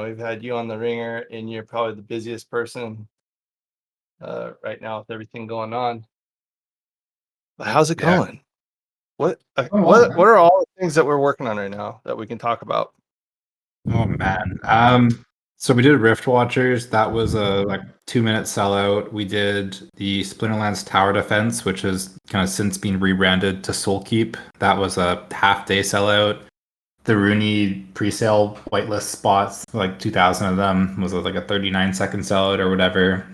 we've had you on the ringer, and you're probably the busiest person right now with everything going on. But how's it going? What are all the things that we're working on right now that we can talk about? Oh man. So we did Rift Watchers. That was a 2-minute sellout. We did the Splinterlands Tower Defense, which has kind of since been rebranded to Soulkeep. That was a half-day sellout. The Runi pre-sale whitelist spots, like 2,000 of them, was like a 39-second sellout or whatever.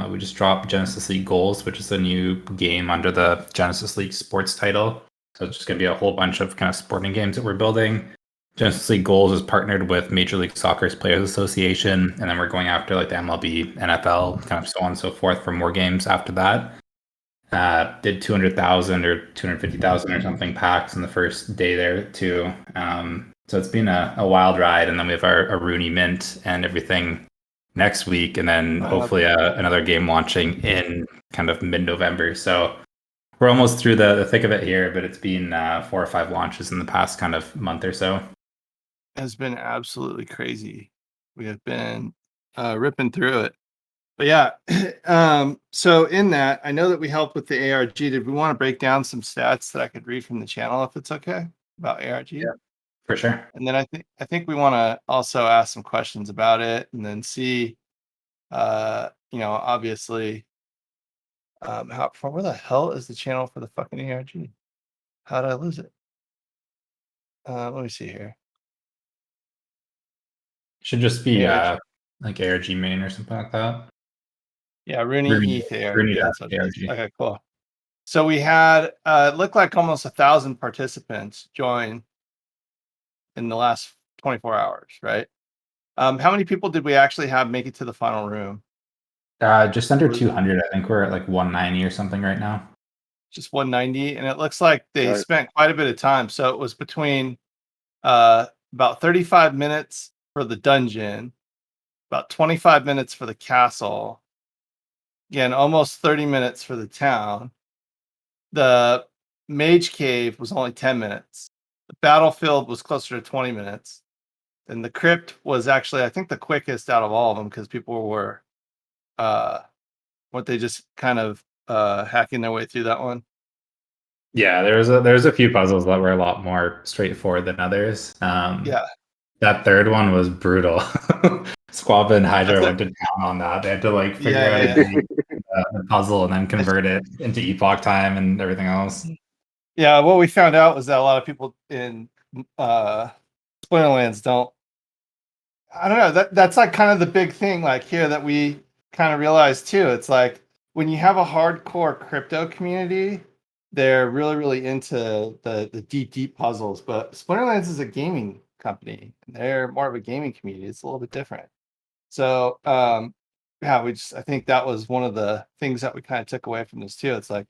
We just dropped Genesis League Goals, which is a new game under the Genesis League sports title. So it's just going to be a whole bunch of kind of sporting games that we're building. Genesis League Goals is partnered with Major League Soccer's Players Association, and then we're going after like the MLB, NFL, kind of so on and so forth for more games after that. Did 200,000 or 250,000 or something packs in the first day there too. So it's been a wild ride, and then we have our Rooney mint and everything next week, and then hopefully another game launching in kind of mid-November. So we're almost through the thick of it here, but it's been 4 or 5 launches in the past kind of month or so. Has been absolutely crazy. We have been ripping through it. But yeah, so in that, I know that we helped with the ARG. Did we want to break down some stats that I could read from the channel if it's okay about ARG? Yeah, for sure. And then I think we want to also ask some questions about it, and then see, obviously, where the hell is the channel for the fucking ARG? How did I lose it? Let me see here. Should just be ARG. like ARG main or something like that. Yeah, Runi ETH ARG. Runi That's what it is. ARG. Okay, cool. So we had it looked like almost 1,000 participants join in the last 24 hours, right? How many people did we actually have make it to the final room? Just under 200. I think we're at like 190 or something right now. Just 190, and it looks like they spent quite a bit of time. So it was between about 35 minutes for the dungeon, about 25 minutes for the castle, again almost 30 minutes for the town. The mage cave was only 10 minutes. The battlefield was closer to 20 minutes. And the crypt was actually, I think, the quickest out of all of them, because people were they just kind of hacking their way through that one. Yeah, there's a few puzzles that were a lot more straightforward than others. Yeah. That third one was brutal. Squabba and Hydra went to town on that. They had to figure out the puzzle and then convert it into epoch time and everything else. Yeah, what we found out was that a lot of people in Splinterlands don't. I don't know. That's like kind of the big thing here that we kind of realized too. It's like when you have a hardcore crypto community, they're really, really into the deep puzzles. But Splinterlands is a gaming company, and they're more of a gaming community. It's a little bit different. So I think that was one of the things that we kind of took away from this too. It's like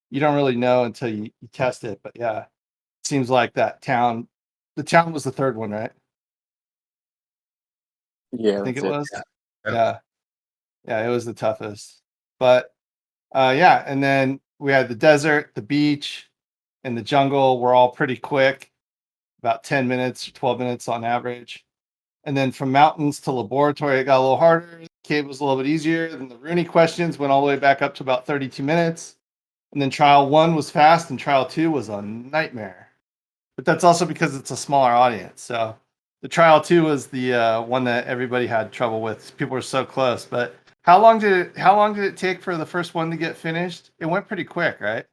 you don't really know until you test it. But yeah, it seems like the town was the third one, right? Yeah, I think it was. Yeah. Yeah, it was the toughest. But yeah, and then we had the desert, the beach, and the jungle were all pretty quick, about 10 minutes, 12 minutes on average. And then from mountains to laboratory, it got a little harder. The cave was a little bit easier. Then the Rooney questions went all the way back up to about 32 minutes. And then trial 1 was fast, and trial 2 was a nightmare. But that's also because it's a smaller audience. So the trial 2 was the one that everybody had trouble with. People were so close. But how long did it take for the first one to get finished? It went pretty quick, right?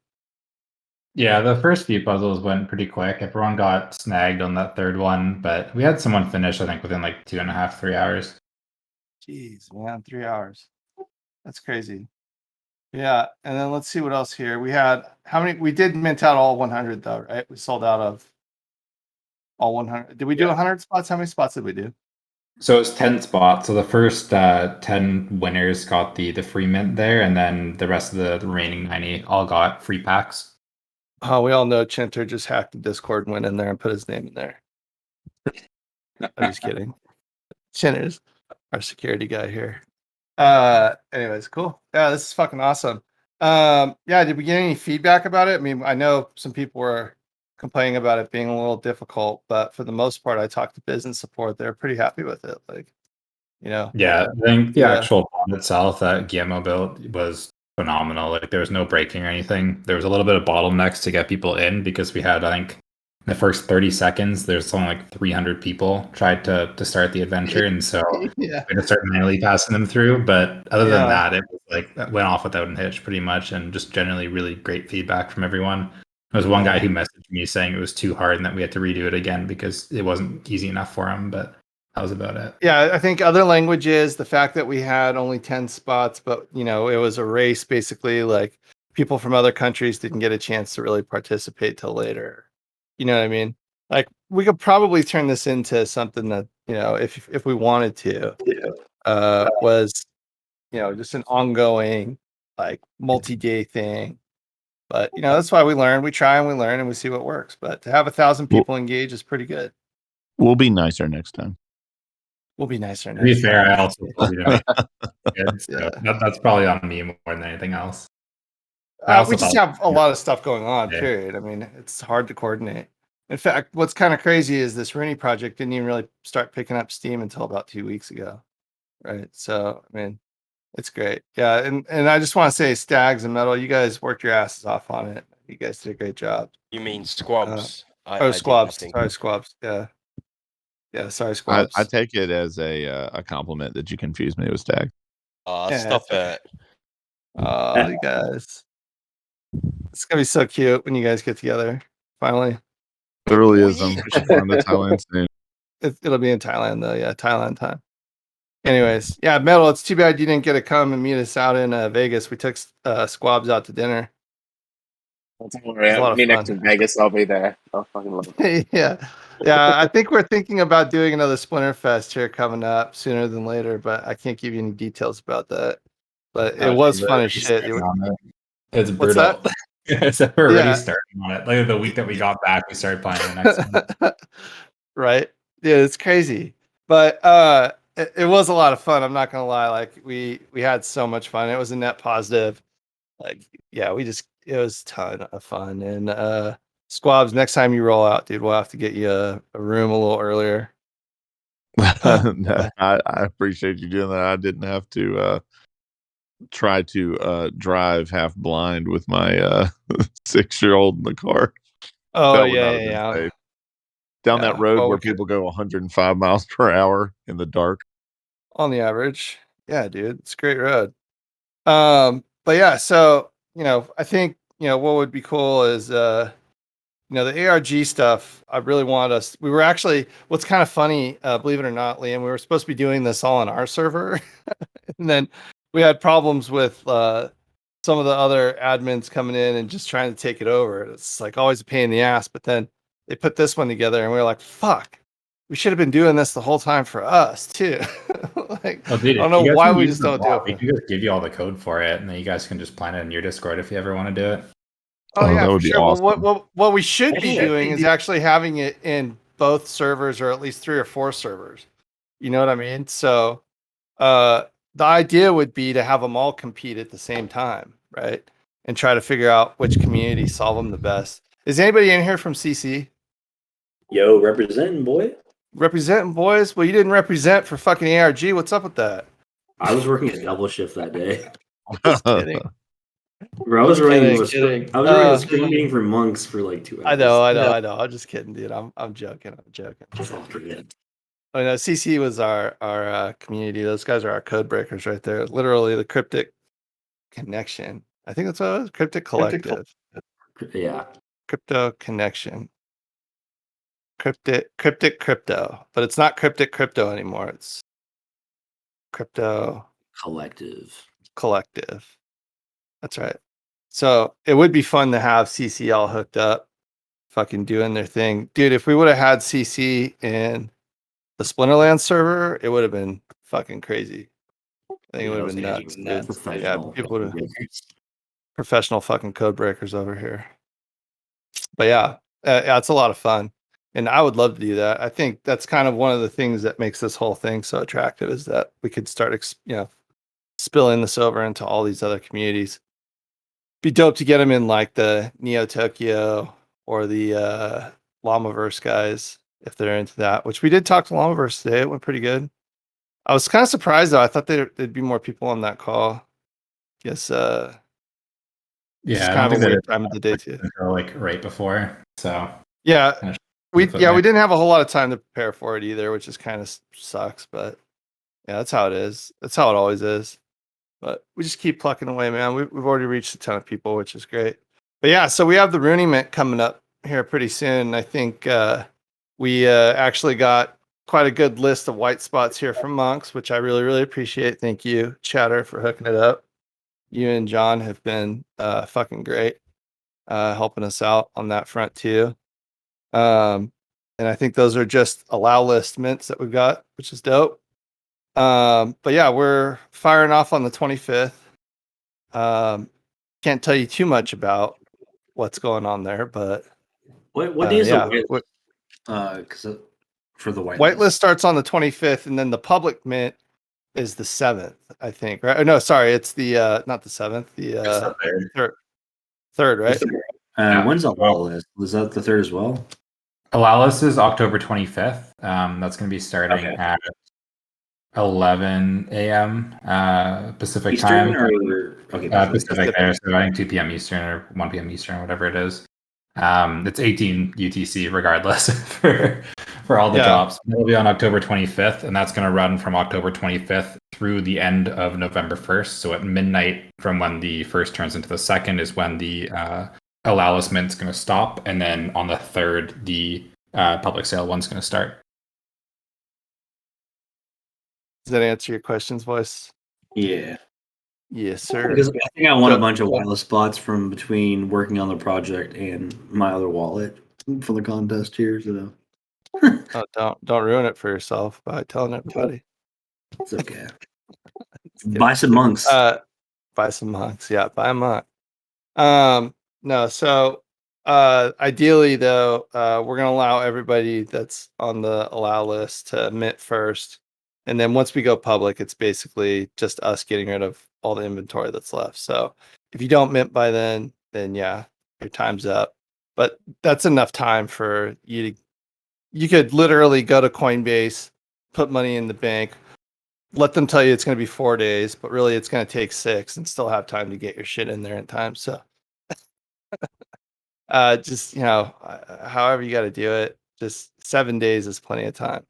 Yeah, the first few puzzles went pretty quick. Everyone got snagged on that third one, but we had someone finish, I think, within 2.5, 3 hours. Jeez, man, 3 hours. That's crazy. Yeah, and then let's see what else here. We had we did mint out all 100 though, right? We sold out of all 100. Did we do 100 spots? How many spots did we do? So it's 10 spots. So the first 10 winners got the free mint there, and then the rest of the remaining 90 all got free packs. Oh, we all know Chinter just hacked the Discord and went in there and put his name in there. I'm just kidding. Chinter's our security guy here. Anyways, cool. Yeah, this is fucking awesome. Yeah, did we get any feedback about it? I mean, I know some people were complaining about it being a little difficult, but for the most part, I talked to business support. They're pretty happy with it. Yeah, I think the Yeah. actual mod itself that Guillermo built was phenomenal. Like there was no breaking or anything. There was a little bit of bottlenecks to get people in because we had, I think, in the first 30 seconds, there's something like 300 people tried to start the adventure, and so Yeah. we had to start manually passing them through. But other than Yeah. that, it was like that went off without a hitch pretty much, and just generally really great feedback from everyone. There was one guy who messaged me saying it was too hard and that we had to redo it again because it wasn't easy enough for him, but that was about it. Yeah, I think other languages, the fact that we had only 10 spots, but it was a race basically, like people from other countries didn't get a chance to really participate till later. You know what I mean? Like we could probably turn this into something that, if we wanted to, was, just an ongoing like multi-day thing. But that's why we learn, we try and we learn and we see what works. But to have 1,000 We'll, people engage is pretty good. we'll be nicer next time. We'll be nicer To be next fair, time. I also probably didn't make it good, so Yeah. that's probably on me more than anything else. I We also just thought, have a lot of stuff going on, yeah. period. I mean, it's hard to coordinate. In fact, what's kind of crazy is this Runi project didn't even really start picking up steam until about 2 weeks ago. Right. So, I mean, it's great. Yeah. And I just want to say, Stags and Metal, you guys worked your asses off on it. You guys did a great job. You mean squabs? Squabs. Did nothing. Sorry, Squabs. Yeah. Yeah. Sorry, I Squabs. take it as a compliment that you confused me with Stag. Yeah, Stop it's okay. it. Oh, you guys. It's going to be so cute when you guys get together. Finally. It really is. We should fly to Thailand soon. It'll be in Thailand though. Yeah, Thailand time. Anyways, yeah, Metal. It's too bad you didn't get to come and meet us out in Vegas. We took Squabs out to dinner. Don't worry, It's a lot of me fun. next in Vegas. I'll be there. I'll fucking love it. Yeah, I think we're thinking about doing another Splinter Fest here coming up sooner than later, but I can't give you any details about that. But it was fun as shit. It's What's brutal. So we're already Yeah. starting on it. Like the week that we got back, we started playing the next one. Right? Yeah, it's crazy. But it was a lot of fun. I'm not gonna lie. Like we had so much fun. It was a net positive. Like, yeah, it was a ton of fun. And Squabs, next time you roll out, dude, we'll have to get you a room a little earlier. I appreciate you doing that. I didn't have to try to drive half blind with my 6-year-old in the car. Oh, That would yeah, not have yeah, been yeah. safe. Down Yeah, that road well, where we could- people go 105 miles per hour in the dark. on the average. Yeah, dude, it's a great road. But yeah, so I think what would be cool is the ARG stuff. I really want us. We were actually, what's kind of funny, believe it or not, Liam, we were supposed to be doing this all on our server, and then we had problems with some of the other admins coming in and just trying to take it over. It's like always a pain in the ass. But then they put this one together, and we were like, "Fuck, we should have been doing this the whole time for us too." Like, Oh, dude, I don't know why we just don't do it. We can just give you all the code for it, and then you guys can just plan it in your Discord if you ever want to do it. Oh yeah, that for would be sure. awesome. Well, what we should be doing is actually having it in both servers, or at least 3 or 4 servers. You know what I mean? So, the idea would be to have them all compete at the same time, right? And try to figure out which community solve them the best. Is anybody in here from CC? Yo, representing, boy. Representing, boys? Well, you didn't represent for fucking ARG. What's up with that? I was working a double shift that day. Just kidding. Bro, I was running Kidding. I was running a screen meeting for monks for like 2 hours. I know. I'm just kidding, dude. I'm joking. It's all good. Oh no, CC was our community. Those guys are our code breakers right there. Literally the cryptic connection. I think that's what it was. Cryptic collective. Yeah. Crypto connection. Cryptic crypto. But it's not cryptic crypto anymore. It's crypto collective. That's right. So it would be fun to have CC all hooked up, fucking doing their thing. Dude, if we would have had CC in the Splinterlands server, it would have been fucking crazy. I think it would have been nuts, dude. Yeah, people would have professional fucking code breakers over here. But yeah, it's a lot of fun, and I would love to do that. I think that's kind of one of the things that makes this whole thing so attractive is that we could start, spilling this over into all these other communities. Be dope to get them in like the Neo Tokyo or the Llamaverse guys if they're into that. Which we did talk to Llamaverse today. It went pretty good. I was kind of surprised though. I thought there'd be more people on that call. Guess it's Yeah, I kind don't of think a that weird it's time of the day too. until like right before. So Yeah, kind of we the yeah we footnote. didn't have a whole lot of time to prepare for it either, which is kind of sucks. But yeah, that's how it is. That's how it always is. But we just keep plucking away, man. We've already reached a ton of people, which is great. But yeah, so we have the Rooney Mint coming up here pretty soon. I think we actually got quite a good list of white spots here from Monks, which I really, really appreciate. Thank you, Chatter, for hooking it up. You and John have been fucking great, helping us out on that front too. And I think those are just allow list mints that we've got, which is dope. But yeah, we're firing off on the 25th. Can't tell you too much about what's going on there, but What day is yeah, the white? Because for the whitelist starts on the 25th, and then the public mint is the 7th, I think. Right? No, sorry, it's the not the 7th, the It's the third. third, right? Yeah. When's the wall list? Was that the 3rd as well? Alalis is October 25th. That's going to be starting Okay. at 11 a.m. Pacific Eastern time. or okay, Pacific there, so I think 2 p.m. Eastern or 1 p.m. Eastern, whatever it is. It's 18 UTC regardless for all the Yeah. drops. It'll be on October 25th, and that's going to run from October 25th through the end of November 1st. So at midnight from when the first turns into the second is when the Alalis Mint's going to stop, and then on the 3rd, the public sale one's going to start. Does that answer your questions, voice? Yeah. Yes, sir. Because I think I won So- a bunch of wireless spots from between working on the project and my other wallet for the contest here. So Oh, don't ruin it for yourself by telling everybody. it's okay. kidding. Buy some monks. Buy some monks. Yeah, buy a monk. No, so ideally though, we're gonna allow everybody that's on the allow list to mint first. And then once we go public, it's basically just us getting rid of all the inventory that's left. So if you don't mint by then yeah, your time's up. But that's enough time for you could literally go to Coinbase, put money in the bank, let them tell you it's going to be 4 days, but really it's going to take 6 and still have time to get your shit in there in time. So just, however you got to do it, just 7 days is plenty of time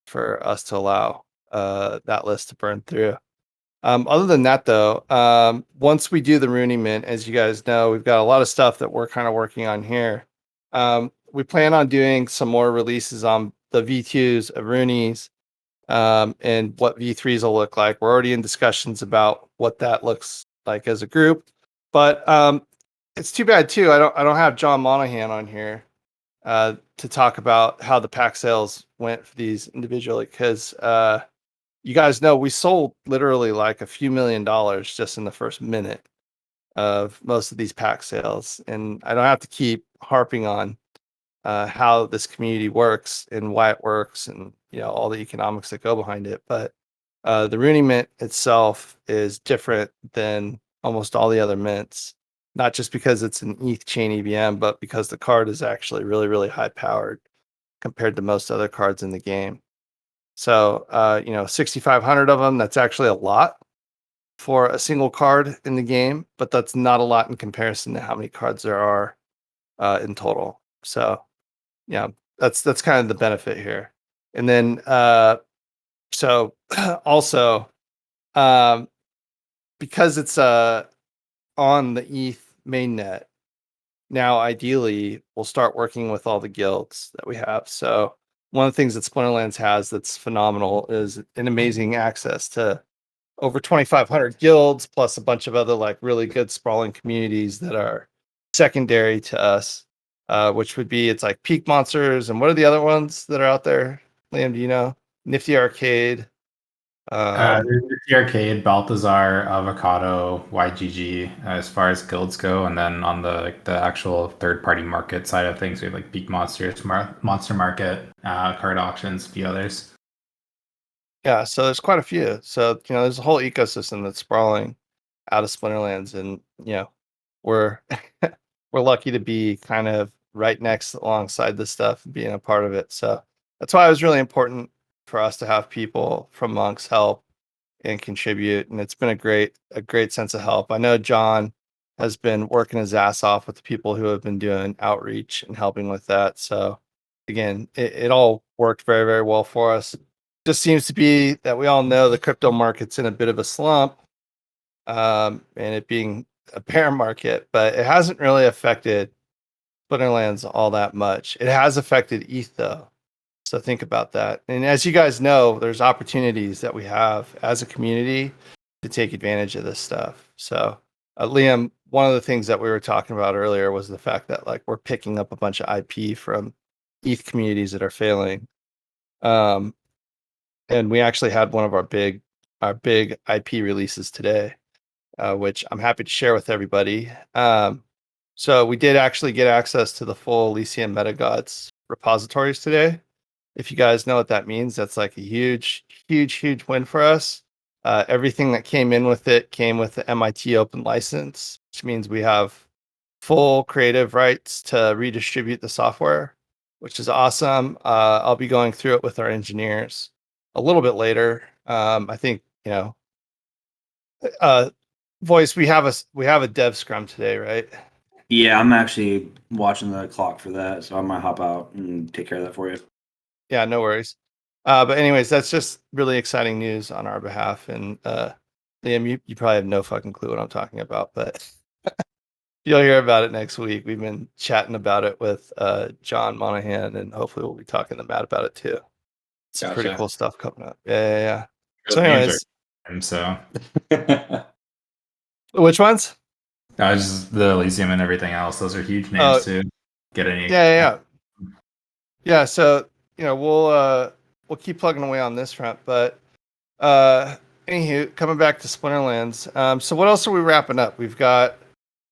for us to allow that list to burn through. Other than that, though, once we do the Rooney Mint, as you guys know, we've got a lot of stuff that we're kind of working on here. We plan on doing some more releases on the V2s of Roonies and what V3s will look like. We're already in discussions about what that looks like as a group, but it's too bad too. I don't have John Monahan on here to talk about how the pack sales went for these individually because you guys know we sold literally like a few $1,000,000 just in the first minute of most of these pack sales, and I don't have to keep harping on how this community works and why it works and all the economics that go behind it. But the Rooney Mint itself is different than almost all the other mints, not just because it's an ETH chain EVM, but because the card is actually really, really high powered compared to most other cards in the game. So 6,500 of them, that's actually a lot for a single card in the game, but that's not a lot in comparison to how many cards there are in total. So yeah, that's kind of the benefit here. And then so also because it's on the ETH mainnet, now ideally we'll start working with all the guilds that we have. So one of the things that Splinterlands has that's phenomenal is an amazing access to over 2,500 guilds, plus a bunch of other like really good sprawling communities that are secondary to us, which would be it's like Peak Monsters and what are the other ones that are out there? Liam, do you know? Nifty Arcade. There's the Arcade, Balthazar, Avocado, YGG, as far as guilds go, and then on the actual third-party market side of things, we have like Peak Monsters, Monster Market, card auctions, a few others. Yeah, so there's quite a few. So there's a whole ecosystem that's sprawling out of Splinterlands, and we're we're lucky to be kind of right next alongside this stuff and being a part of it. So that's why it was really important for us to have people from Monks help and contribute, and it's been a great sense of help. I know John has been working his ass off with the people who have been doing outreach and helping with that. So again, it all worked very, very well for us. Just seems to be that we all know the crypto market's in a bit of a slump, and it being a bear market, but it hasn't really affected Splinterlands all that much. It has affected ETH though. So think about that. And as you guys know, there's opportunities that we have as a community to take advantage of this stuff. So Liam, one of the things that we were talking about earlier was the fact that like we're picking up a bunch of IP from ETH communities that are failing. And we actually had one of our big IP releases today, which I'm happy to share with everybody. So we did actually get access to the full Elysium Metagods repositories today. If you guys know what that means, that's like a huge win for us. Everything that came in with it came with the MIT open license, which means we have full creative rights to redistribute the software, which is awesome. I'll be going through it with our engineers a little bit later. I think, Voice, we have a dev scrum today, right? Yeah, I'm actually watching the clock for that, so I might hop out and take care of that for you. Yeah, no worries. But anyways, that's just really exciting news on our behalf. And Liam, you probably have no fucking clue what I'm talking about, but you'll hear about it next week. We've been chatting about it with John Monahan, and hopefully we'll be talking to Matt about it too. Some pretty Gotcha. cool stuff coming up. Yeah. Those So names anyways, and so which ones? just the Elysium and everything else. Those are huge Oh, names to get any. Yeah. So we'll keep plugging away on this front, but anywho, coming back to Splinterlands. So what else are we wrapping up? We've got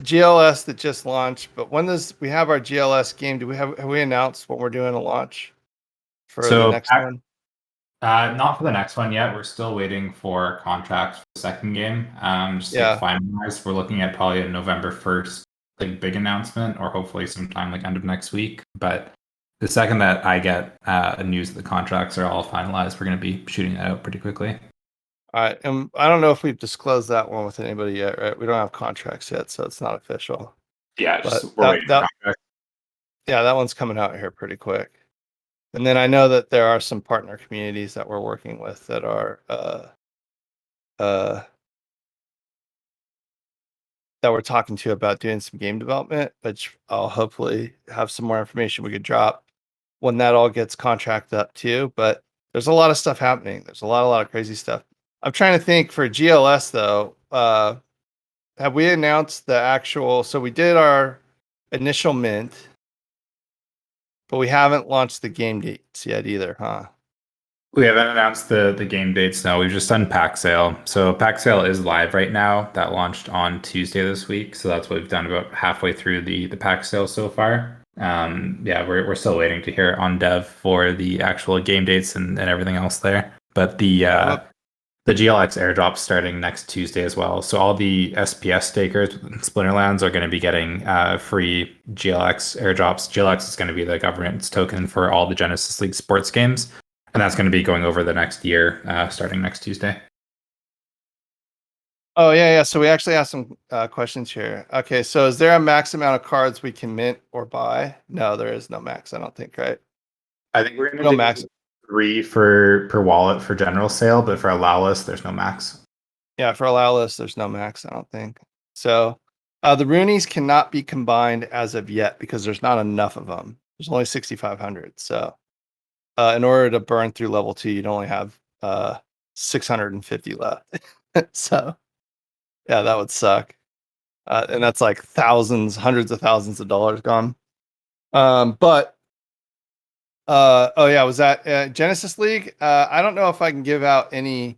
GLS that just launched, but when does we have our GLS game? Have we announced what we're doing to launch for the next one? Not for the next one yet. We're still waiting for contracts for the second game. Just to get finalized. We're looking at probably a November 1st, like big announcement, or hopefully sometime like end of next week. But the second that I get news that the contracts are all finalized, we're going to be shooting that out pretty quickly. All right, and I don't know if we've disclosed that one with anybody yet, right? We don't have contracts yet, so it's not official. Yeah, But we're waiting for contracts. Yeah, that one's coming out here pretty quick. And then I know that there are some partner communities that we're working with that are that we're talking to about doing some game development, which I'll hopefully have some more information we could drop when that all gets contracted up too. But there's a lot of stuff happening. There's a lot of crazy stuff. I'm trying to think for GLS though. Have we announced the actual? So we did our initial mint, but we haven't launched the game dates yet either, huh? We haven't announced the game dates. No, we've just done Pack Sale. So Pack Sale is live right now. That launched on Tuesday this week. So that's what we've done about halfway through the Pack Sale so far. Yeah, we're still waiting to hear on dev for the actual game dates and everything else there. But the GLX airdrop's starting next Tuesday as well. So all the SPS stakers in Splinterlands are going to be getting free GLX airdrops. GLX is going to be the governance token for all the Genesis League sports games. And that's going to be going over the next year, starting next Tuesday. Oh, yeah. So we actually have some questions here. Okay, so is there a max amount of cards we can mint or buy? No, there is no max, I don't think, right? I think we're going No to max. 3 per wallet for general sale, but for allow list, there's no max. Yeah, for allow list, there's no max, I don't think. So the Runis cannot be combined as of yet because there's not enough of them. There's only 6,500. So in order to burn through level 2, you'd only have 650 left. So yeah, that would suck. And that's like hundreds of thousands of dollars gone. But oh yeah, was that Genesis League? I don't know if I can give out any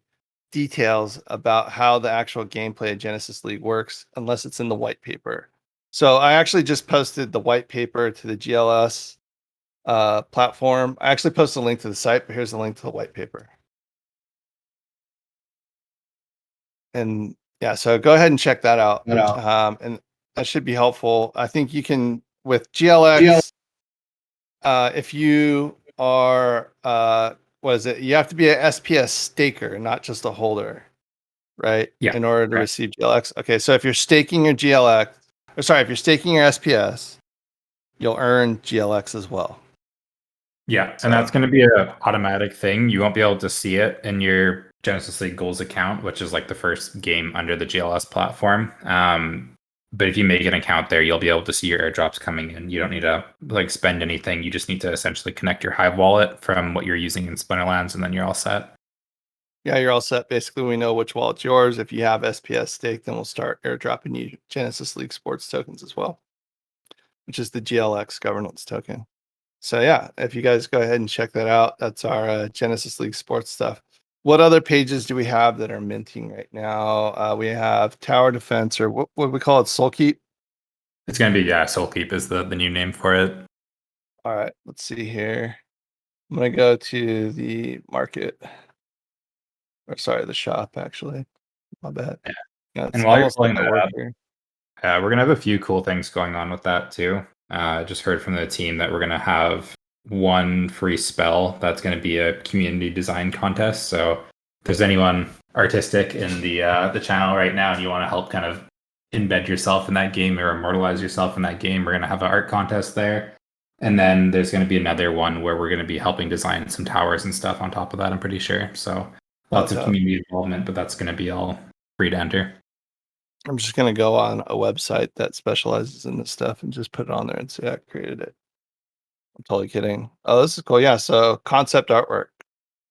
details about how the actual gameplay of Genesis League works unless it's in the white paper. So I actually just posted the white paper to the GLS platform. I actually posted a link to the site, but here's the link to the white paper. And yeah, so go ahead and check that out. And that should be helpful. I think you can with GLX. If you are was it? You have to be a SPS staker, not just a holder, right? Yeah, In order to right. receive GLX. Okay, so if you're staking your GLX, or sorry, if you're staking your SPS, you'll earn GLX as well. Yeah, So- and that's going to be an automatic thing. You won't be able to see it in your Genesis League Goals account, which is like the first game under the GLS platform. But if you make an account there, you'll be able to see your airdrops coming in. You don't need to like spend anything. You just need to essentially connect your Hive wallet from what you're using in Splinterlands, and then you're all set. Yeah, you're all set. Basically, we know which wallet's yours. If you have SPS stake, then we'll start airdropping you Genesis League Sports tokens as well, which is the GLX governance token. So yeah, if you guys go ahead and check that out, that's our Genesis League Sports stuff. What other pages do we have that are minting right now? We have Tower Defense, or what we call it, Soul Keep. It's going to be, Soulkeep is the new name for it. All right, let's see here. I'm gonna go to the market, or sorry, the shop actually. My bad. Yeah. Yeah, it's And while you're almost like pulling I that work up, here. we're going to have a few cool things going on with that too. I just heard from the team that we're going to have one free spell that's going to be a community design contest. So if there's anyone artistic in the channel right now and you want to help kind of embed yourself in that game or immortalize yourself in that game, we're going to have an art contest there. And then there's going to be another one where we're going to be helping design some towers and stuff on top of that, I'm pretty sure. So lots of community involvement, but that's going to be all free to enter. I'm just gonna go on a website that specializes in this stuff and just put it on there and say I created it. I'm totally kidding. Oh, this is cool. Yeah, so concept artwork.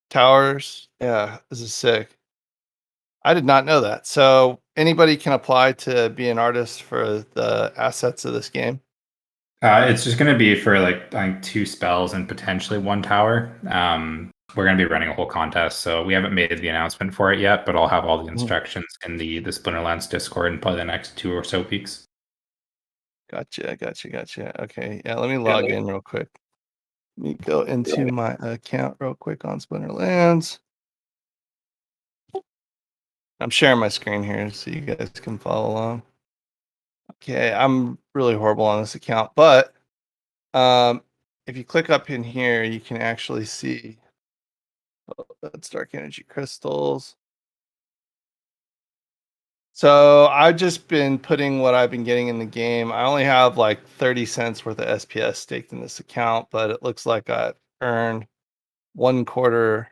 Towers. Yeah, this is sick. I did not know that. So anybody can apply to be an artist for the assets of this game. It's just going to be for like I think 2 spells and potentially 1 tower. We're going to be running a whole contest, so we haven't made the announcement for it yet, but I'll have all the instructions in the Splinterlands Discord in probably the next 2 or so weeks. Gotcha. Okay, yeah, let me log in real quick. Let me go into my account real quick on Splinterlands. I'm sharing my screen here so you guys can follow along. Okay, I'm really horrible on this account, but if you click up in here, you can actually see that's dark energy crystals. So I've just been putting what I've been getting in the game. I only have like 30 cents worth of SPS staked in this account, but it looks like I've earned 1/4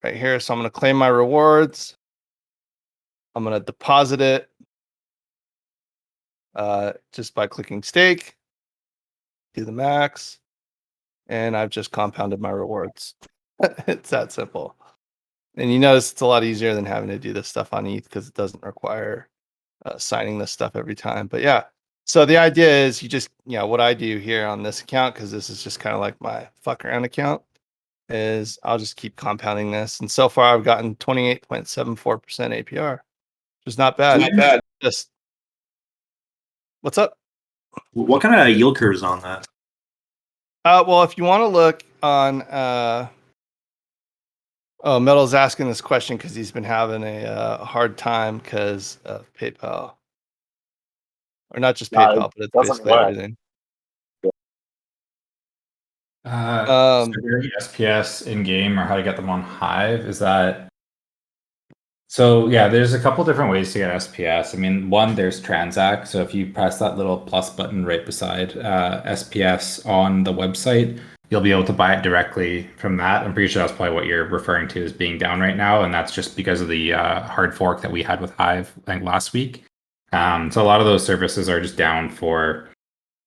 right here. So I'm going to claim my rewards. I'm going to deposit it just by clicking stake, do the max, and I've just compounded my rewards. It's that simple. And you notice it's a lot easier than having to do this stuff on ETH because it doesn't require signing this stuff every time. But yeah, so the idea is you just, what I do here on this account, because this is just kind of like my fuck around account, is I'll just keep compounding this. And so far I've gotten 28.74% APR, which is not bad. Not bad. Just, what's up? What kind of yield curve is on that? Well, if you want to look on, oh, Metal's asking this question because he's been having a hard time because of PayPal, or not just PayPal, but it's doesn't basically work. everything. So SPS in game or how to get them on Hive, is that? So yeah, there's a couple different ways to get SPS. I mean, one, there's Transact. So if you press that little plus button right beside SPS on the website, you'll be able to buy it directly from that. I'm pretty sure that's probably what you're referring to as being down right now, and that's just because of the hard fork that we had with Hive, I think, last week. So a lot of those services are just down for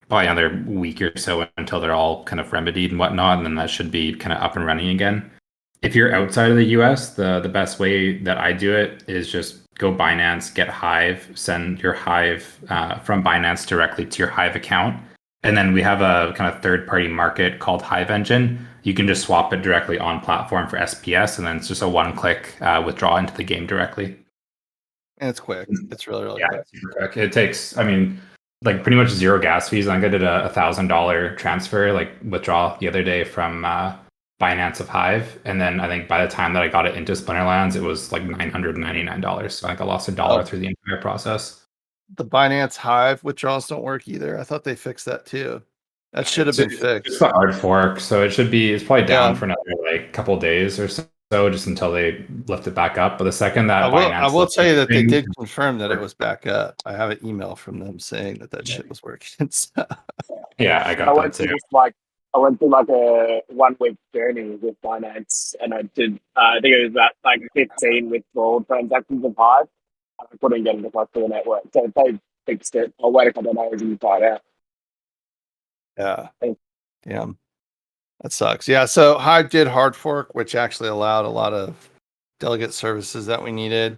probably another week or so until they're all kind of remedied and whatnot, and then that should be kind of up and running again. If you're outside of the US, the best way that I do it is just go Binance, get Hive, send your Hive from Binance directly to your Hive account. And then we have a kind of third-party market called Hive Engine. You can just swap it directly on platform for SPS, and then it's just a one-click withdraw into the game directly. And it's quick. It's really, really Yeah, quick. it's super quick. It takes, I mean, like pretty much 0 gas fees. I think I did a $1,000 transfer, like withdrawal the other day from Binance of Hive, and then I think by the time that I got it into Splinterlands, it was like $999. So I think I lost $1 through the entire process. The Binance Hive withdrawals don't work either. I thought they fixed that too. That should have been fixed. It's the hard fork, so it should be. It's probably down Yeah. for another like couple days or so, just until they lift it back up. But the second that I will lifts tell you that they everything- did confirm that it was back up. I have an email from them saying that shit was working. So, Yeah, I I got went that through too. this I went through like a 1 week journey with finance, and I did. I think it was about like 15 withdrawal transactions of Hive. I couldn't get it across to the network, so they fixed it. I'll wait a couple of hours and try it out. yeah. Thanks. Damn. That sucks. Yeah. So Hive did hard fork, which actually allowed a lot of delegate services that we needed.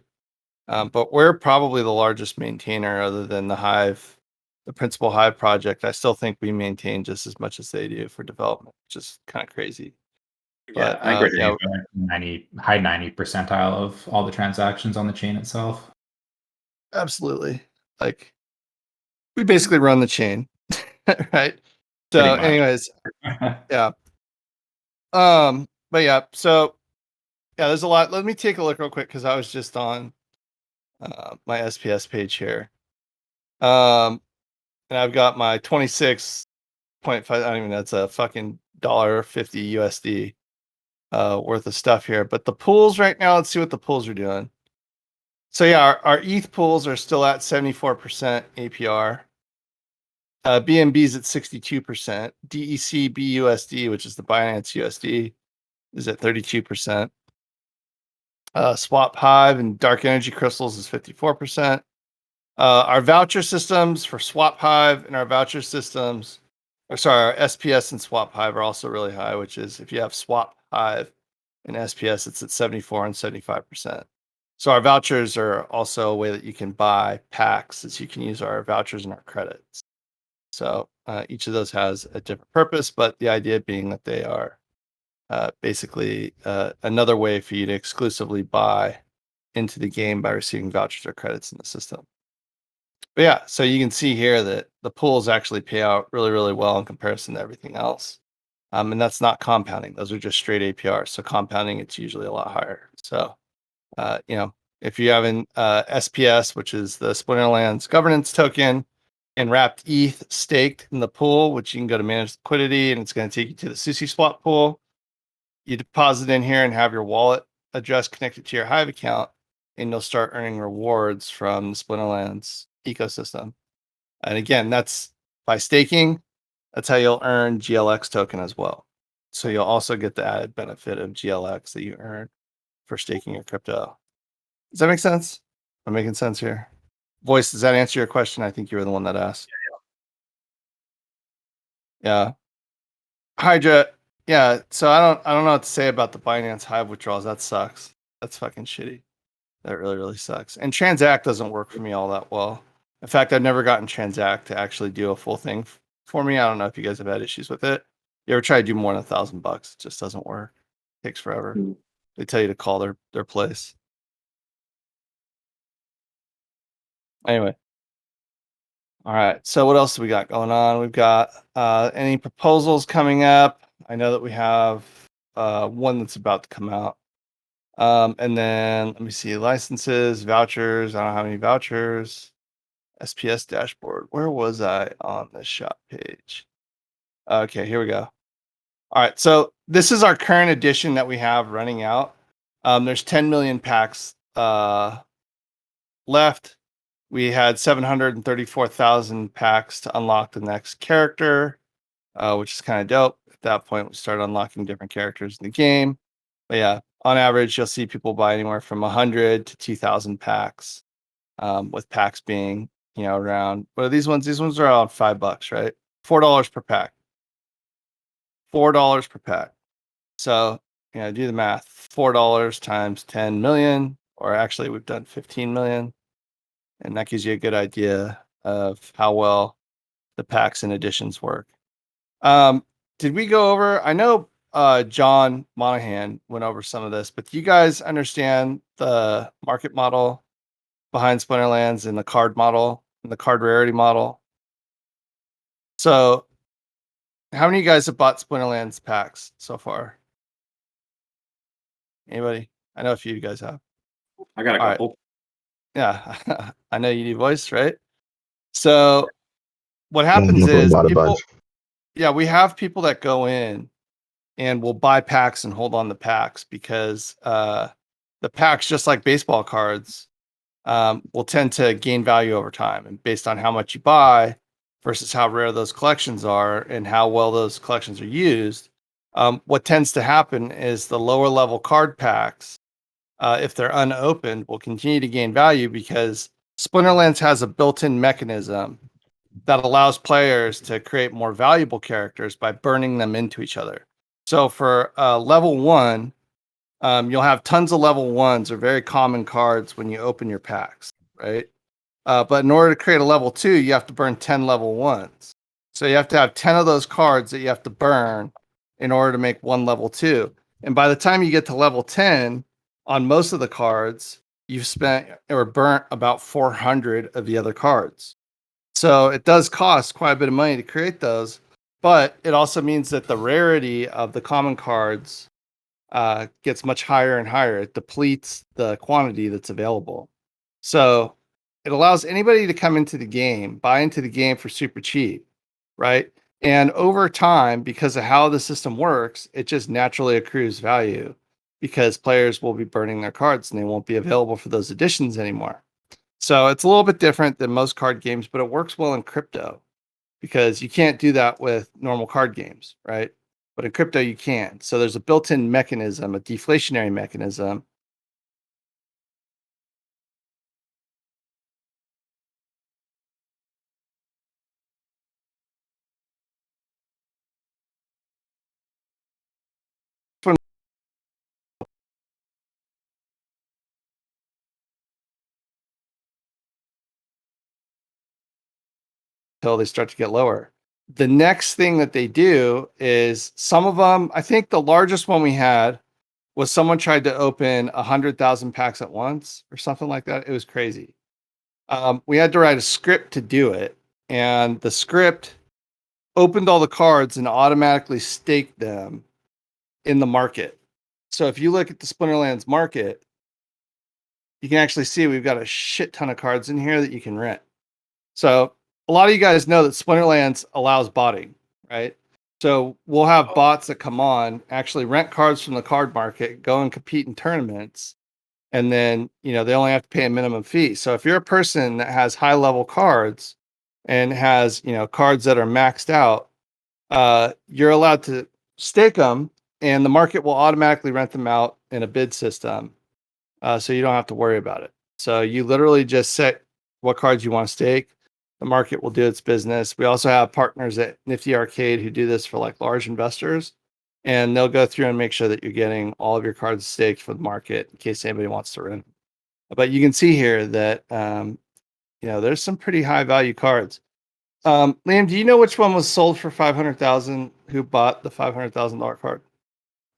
But we're probably the largest maintainer other than the principal Hive project. I still think we maintain just as much as they do for development, which is kind of crazy. Yeah, But I agree. yeah, 90 percentile of all the transactions on the chain itself. absolutely. Like we basically run the chain, right? So, Pretty much. anyways, yeah. But yeah, so yeah, there's a lot. Let me take a look real quick because I was just on my SPS page here. And I've got my 26.5. I don't even know, that's a fucking $1.50 USD worth of stuff here. But the pools right now, let's see what the pools are doing. So yeah, our ETH pools are still at 74% APR. BNB's at 62%. DEC BUSD, which is the Binance USD, is at 32%. Swap Hive and Dark Energy Crystals is 54%. Our voucher systems for Swap Hive and our voucher systems, or sorry, our SPS and Swap Hive are also really high, which is if you have Swap Hive and SPS, it's at 74 and 75%. So our vouchers are also a way that you can buy packs, as you can use our vouchers and our credits. So each of those has a different purpose, but the idea being that they are basically another way for you to exclusively buy into the game by receiving vouchers or credits in the system. But yeah, so you can see here that the pools actually pay out really, really well in comparison to everything else. And that's not compounding. Those are just straight APRs. So compounding, it's usually a lot higher. So, if you have an SPS, which is the Splinterlands governance token, and wrapped ETH staked in the pool, which you can go to manage liquidity, and it's going to take you to the Sushi Swap pool. You deposit in here and have your wallet address connected to your Hive account, and you'll start earning rewards from the Splinterlands ecosystem. And again, that's by staking. That's how you'll earn GLX token as well. So you'll also get the added benefit of GLX that you earn for staking your crypto. Does that make sense? Am I making sense here? Voice, does that answer your question? I think you were the one that asked. Yeah. Hydra, yeah. So I don't know what to say about the Binance Hive withdrawals. That sucks. That's fucking shitty. That really, really sucks. And Transact doesn't work for me all that well. In fact, I've never gotten Transact to actually do a full thing for me. I don't know if you guys have had issues with it. You ever try to do more than $1,000? It just doesn't work. It takes forever. They tell you to call their place. Anyway. All right. So what else do we got going on? We've got any proposals coming up. I know that we have one that's about to come out. And then let me see, licenses, vouchers. I don't have any vouchers. SPS dashboard. Where was I on the shop page? Okay, here we go. All right. So this is our current edition that we have running out. There's 10 million packs left. We had 734,000 packs to unlock the next character, which is kind of dope. At that point, we started unlocking different characters in the game. But yeah, on average, you'll see people buy anywhere from 100 to 2,000 packs, with packs being, around, what are these ones? These ones are around $5, right? $4 per pack. $4 per pack. So, do the math. $4 times 10 million, or actually, we've done 15 million. And that gives you a good idea of how well the packs and editions work. Did we go over? I know John Monahan went over some of this, but do you guys understand the market model behind Splinterlands and the card model and the card rarity model? So, how many of you guys have bought Splinterlands packs so far? Anybody? I know a few of you guys have. I got a All right. couple. Yeah, I know you do voice, right? So what happens Definitely is bought a people, bunch. Yeah, we have people that go in and will buy packs and hold on the packs because the packs, just like baseball cards, will tend to gain value over time, and based on how much you buy versus how rare those collections are and how well those collections are used. What tends to happen is the lower level card packs, if they're unopened, will continue to gain value because Splinterlands has a built-in mechanism that allows players to create more valuable characters by burning them into each other. So for level 1, you'll have tons of level 1s or very common cards when you open your packs, right? But in order to create a level 2, you have to burn 10 level 1s. So you have to have 10 of those cards that you have to burn in order to make one level 2. And by the time you get to level 10, on most of the cards, you've spent or burnt about 400 of the other cards. So it does cost quite a bit of money to create those, but it also means that the rarity of the common cards gets much higher and higher. It depletes the quantity that's available. So it allows anybody to come into the game, buy into the game for super cheap, right? And over time, because of how the system works, it just naturally accrues value because players will be burning their cards and they won't be available for those editions anymore. So it's a little bit different than most card games, but it works well in crypto because you can't do that with normal card games, right? But in crypto, you can. So there's a built-in mechanism, a deflationary mechanism. Until they start to get lower. The next thing that they do is some of them, I think the largest one we had was someone tried to open 100,000 packs at once or something like that. It was crazy. We had to write a script to do it, and the script opened all the cards and automatically staked them in the market. So if you look at the Splinterlands market, you can actually see we've got a shit ton of cards in here that you can rent. So a lot of you guys know that Splinterlands allows botting, right? So we'll have bots that come on, actually rent cards from the card market, go and compete in tournaments, and then they only have to pay a minimum fee. So if you're a person that has high level cards and has cards that are maxed out, you're allowed to stake them, and the market will automatically rent them out in a bid system, so you don't have to worry about it. So you literally just set what cards you want to stake. The market will do its business. We also have partners at Nifty Arcade who do this for like large investors, and they'll go through and make sure that you're getting all of your cards staked for the market in case anybody wants to rent. But you can see here that there's some pretty high value cards. Liam, do you know which one was sold for 500,000? Who bought the $500,000 card?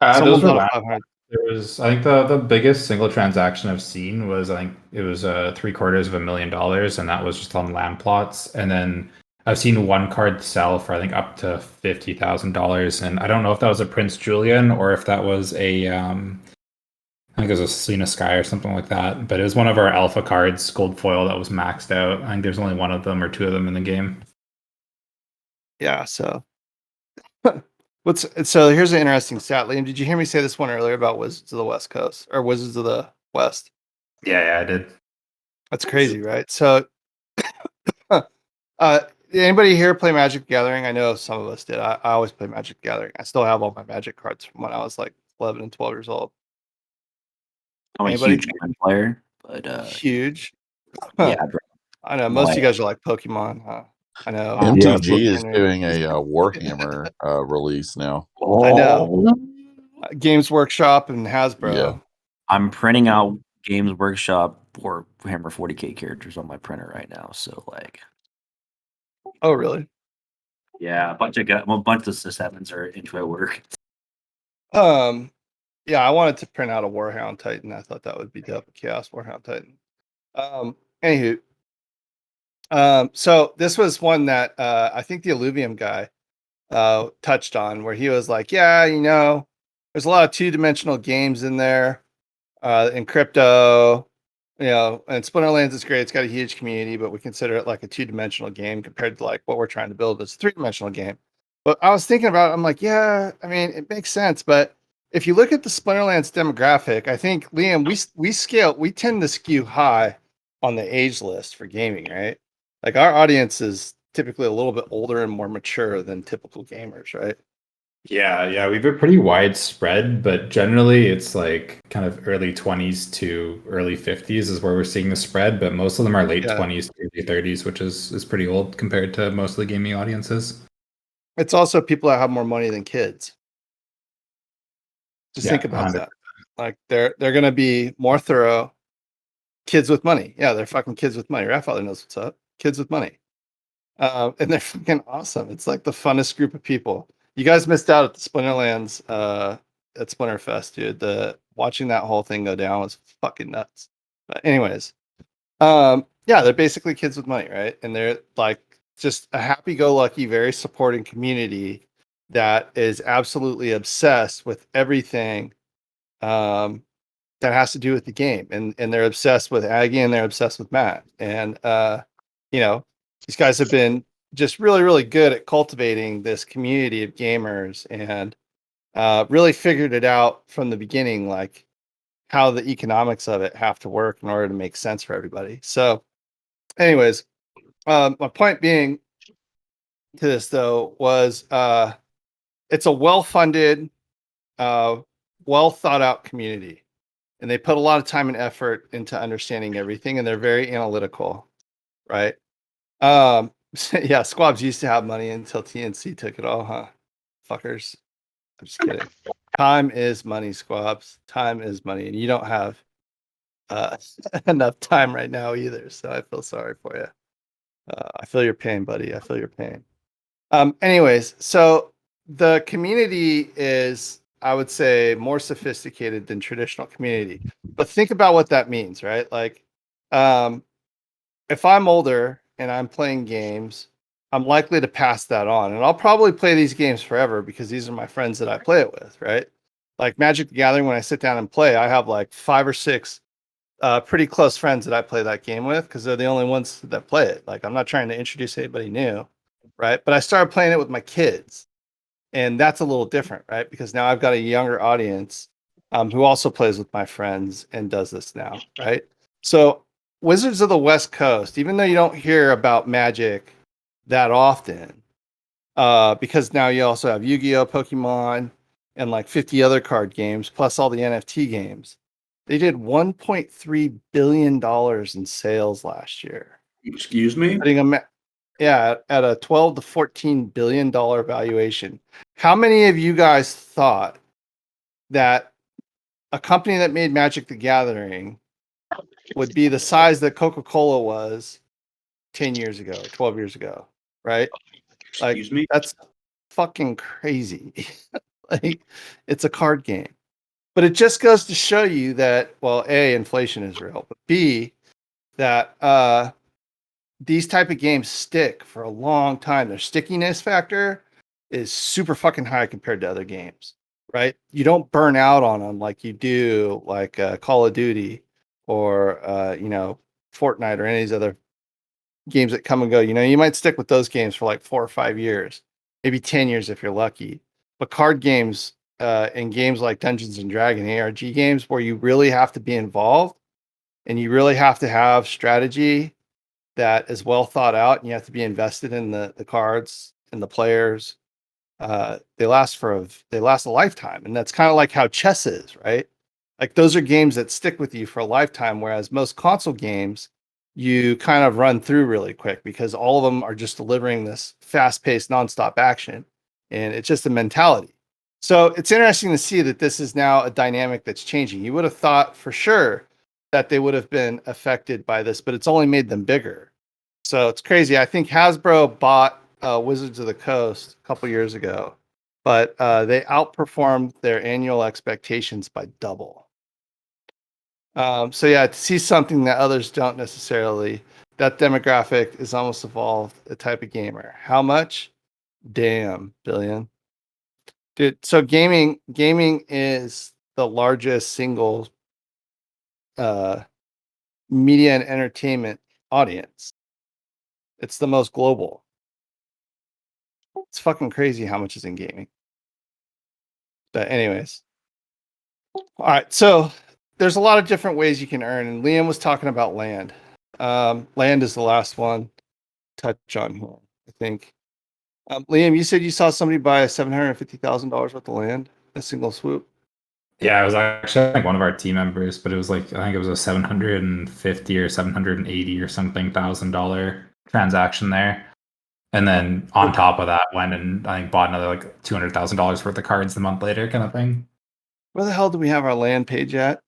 Someone Those were bought a 500. There was, I think the biggest single transaction I've seen was, I think it was $750,000, and that was just on land plots. And then I've seen one card sell for I think up to $50,000, and I don't know if that was a Prince Julian or if that was I think it was a Selena Sky or something like that. But it was one of our alpha cards, gold foil, that was maxed out. I think there's only one of them or two of them in the game. Yeah. So so here's an interesting stat. Liam, did you hear me say this one earlier about Wizards of the West Coast or Wizards of the West? Yeah, I did. That's crazy, right? So anybody here play Magic the Gathering? I know some of us did. I always play Magic the Gathering. I still have all my Magic cards from when I was like 11 and 12 years old. I'm Anybody? a huge Command player, but Huge. yeah, bro. I know most of you guys are like Pokemon, huh? I know. MTG is Henry. doing a Warhammer release now. I know. Games Workshop and Hasbro. Yeah. I'm printing out Games Workshop for Hammer 40K characters on my printer right now. So like, Oh, really? yeah, a bunch of the sevens are into at work. Yeah, I wanted to print out a Warhound Titan. I thought that would be dope. Chaos Warhound Titan. Anywho, so this was one that I think the Illuvium guy touched on, where he was like, yeah, there's a lot of two-dimensional games in there, in crypto, and Splinterlands is great. It's got a huge community, but we consider it like a two-dimensional game compared to like what we're trying to build as a three-dimensional game. But I was thinking about it, I'm like, yeah, I mean, it makes sense. But if you look at the Splinterlands demographic, I think Liam, we tend to skew high on the age list for gaming, right? Like our audience is typically a little bit older and more mature than typical gamers, right? Yeah, we have a pretty wide spread, but generally it's like kind of early 20s to early 50s is where we're seeing the spread, but most of them are late Yeah. 20s to early 30s, which is pretty old compared to most of the gaming audiences. It's also people that have more money than kids. Just Yeah, think about 100. that. Like they're gonna be more thorough. Kids with money. Yeah, they're fucking kids with money. Ratfather knows what's up. Kids with money. And they're fucking awesome. It's like the funnest group of people. You guys missed out at the Splinterlands at Splinterfest, dude. The watching that whole thing go down was fucking nuts. But anyways, yeah, they're basically kids with money, right? And they're like just a happy-go-lucky, very supporting community that is absolutely obsessed with everything um, that has to do with the game, and they're obsessed with Aggie and they're obsessed with Matt, and you know, these guys have been just really, really good at cultivating this community of gamers, and really figured it out from the beginning, like how the economics of it have to work in order to make sense for everybody. So, anyways, my point being to this though was it's a well-funded, uh, well thought out community, and they put a lot of time and effort into understanding everything, and they're very analytical, right? Yeah, Squabs used to have money until TNC took it all, huh? Fuckers. I'm just kidding. Time is money, Squabs. Time is money, and you don't have uh, enough time right now either. So I feel sorry for you. I feel your pain, buddy. I feel your pain. Anyways, so the community is, I would say, more sophisticated than traditional community. But think about what that means, right? Like, um, if I'm older and I'm playing games, I'm likely to pass that on. And I'll probably play these games forever because these are my friends that I play it with, right? Like Magic the Gathering, when I sit down and play, I have like 5 or 6 pretty close friends that I play that game with because they're the only ones that play it. Like I'm not trying to introduce anybody new, right? But I started playing it with my kids, and that's a little different, right? Because now I've got a younger audience who also plays with my friends and does this now, right? So Wizards of the West Coast, even though you don't hear about Magic that often, because now you also have Yu-Gi-Oh, Pokemon, and like 50 other card games, plus all the NFT games. They did $1.3 billion in sales last year. Excuse me? Putting them at a 12 to 14 billion dollar valuation. How many of you guys thought that a company that made Magic the Gathering would be the size that Coca-Cola was 10 years ago, 12 years ago, right? Like Excuse me? that's fucking crazy. Like it's a card game. But it just goes to show you that, well, A, inflation is real, but B, that these type of games stick for a long time. Their stickiness factor is super fucking high compared to other games, right? You don't burn out on them like you do like Call of Duty or Fortnite or any of these other games that come and go. You might stick with those games for like 4 or 5 years, maybe 10 years if you're lucky. But card games and games like Dungeons and Dragon ARG games where you really have to be involved and you really have to have strategy that is well thought out, and you have to be invested in the cards and the players. They last a lifetime, and that's kind of like how chess is, right? Like those are games that stick with you for a lifetime, whereas most console games you kind of run through really quick because all of them are just delivering this fast-paced, nonstop action, and it's just a mentality. So it's interesting to see that this is now a dynamic that's changing. You would have thought for sure that they would have been affected by this, but it's only made them bigger. So it's crazy. I think Hasbro bought Wizards of the Coast a couple years ago, but they outperformed their annual expectations by double. So yeah, to see something that others don't necessarily, that demographic is almost evolved a type of gamer. How much? Damn, billion. Dude, so gaming is the largest single uh, media and entertainment audience. It's the most global. It's fucking crazy how much is in gaming. But anyways, all right. So there's a lot of different ways you can earn, and Liam was talking about land. Land is the last one touch on here, I think. Liam, you said you saw somebody buy $750,000 worth of land in a single swoop. Yeah, it was actually like one of our team members, but it was like I think it was a 750 or 780 or something $1,000 transaction there. And then on top of that, went and I think bought another like $200,000 worth of cards the month later, kind of thing. Where the hell do we have our land page at?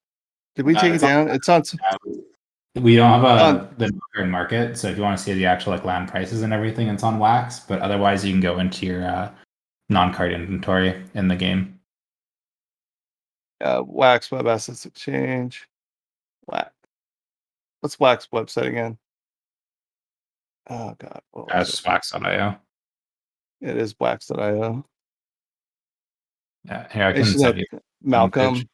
Did we take it It's on- down? It's on. We don't have On- the current market, so if you want to see the actual like land prices and everything, it's on Wax. But otherwise, you can go into your non-card inventory in the game. Wax Web Assets Exchange. Wax. What's Wax website again? Oh God. What was That's it? wax.io. It is wax.io. Yeah, here I I can should know send you Malcolm. page.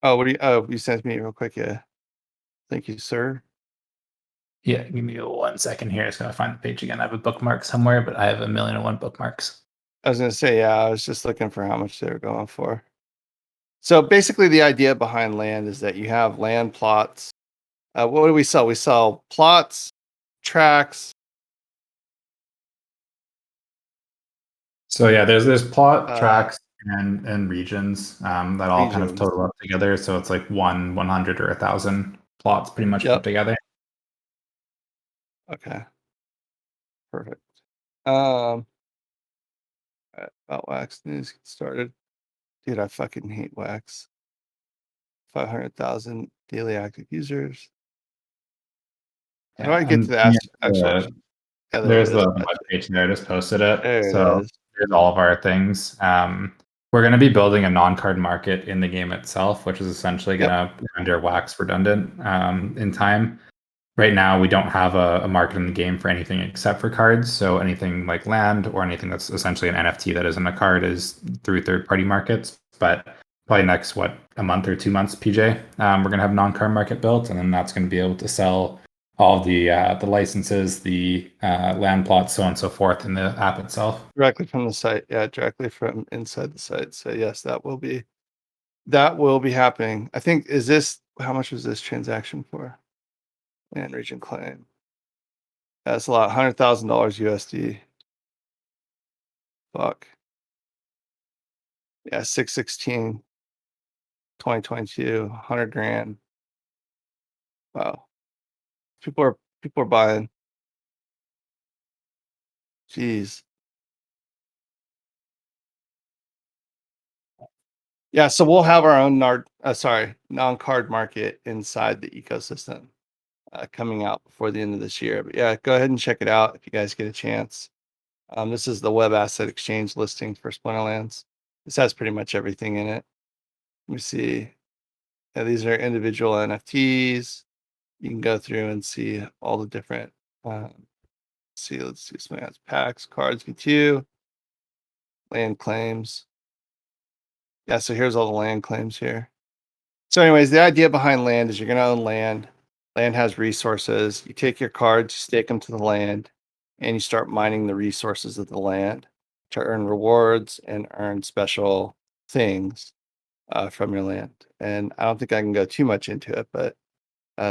Oh, what do you? Oh, you sent me real quick. Yeah. Thank you, sir. Yeah, give me 1 second here. I was gonna find the page again. I have a bookmark somewhere, but I have 1,000,001 bookmarks. I was gonna say, yeah, I was just looking for how much they were going for. So basically, the idea behind land is that you have land plots. What do we sell? We sell plots, tracks. So yeah, there's plot, Uh, tracks, and regions that all kind of Regions. total up together. So it's like 100 or 1,000 plots pretty much Yep. put together. Okay. Perfect. All right, about Wax news get started. Dude, I fucking hate Wax. 500,000 daily active users. How do I get to the actual? Yeah, there There's it is. the web page there. I just posted it. There it So is. here's all of our things. We're going to be building a non-card market in the game itself, which is essentially going to render Wax redundant in time. Right now, we don't have a market in the game for anything except for cards. So anything like land or anything that's essentially an NFT that isn't a card is through third-party markets. But probably next, a month or 2 months, PJ, we're going to have non-card market built, and then that's going to be able to sell all the licenses, the land plots, so on and so forth in the app itself. Directly from the site. Yeah, directly from inside the site. So yes, that will be happening. I think how much was this transaction for? Land region claim. That's a lot. $100,000 USD. Fuck. Yeah, 6/16, 2022, 100 grand. Wow. People are buying. Jeez. Yeah, so we'll have our own non-card market inside the ecosystem coming out before the end of this year. But yeah, go ahead and check it out if you guys get a chance. This is the Web Asset Exchange listing for Splinterlands. This has pretty much everything in it. Let me see. Yeah, these are individual NFTs. You can go through and see all the different. Let's see. Something has packs, cards, V2, land claims. Yeah, so here's all the land claims here. So, anyways, the idea behind land is you're going to own land. Land has resources. You take your cards, stake them to the land, and you start mining the resources of the land to earn rewards and earn special things from your land. And I don't think I can go too much into it, but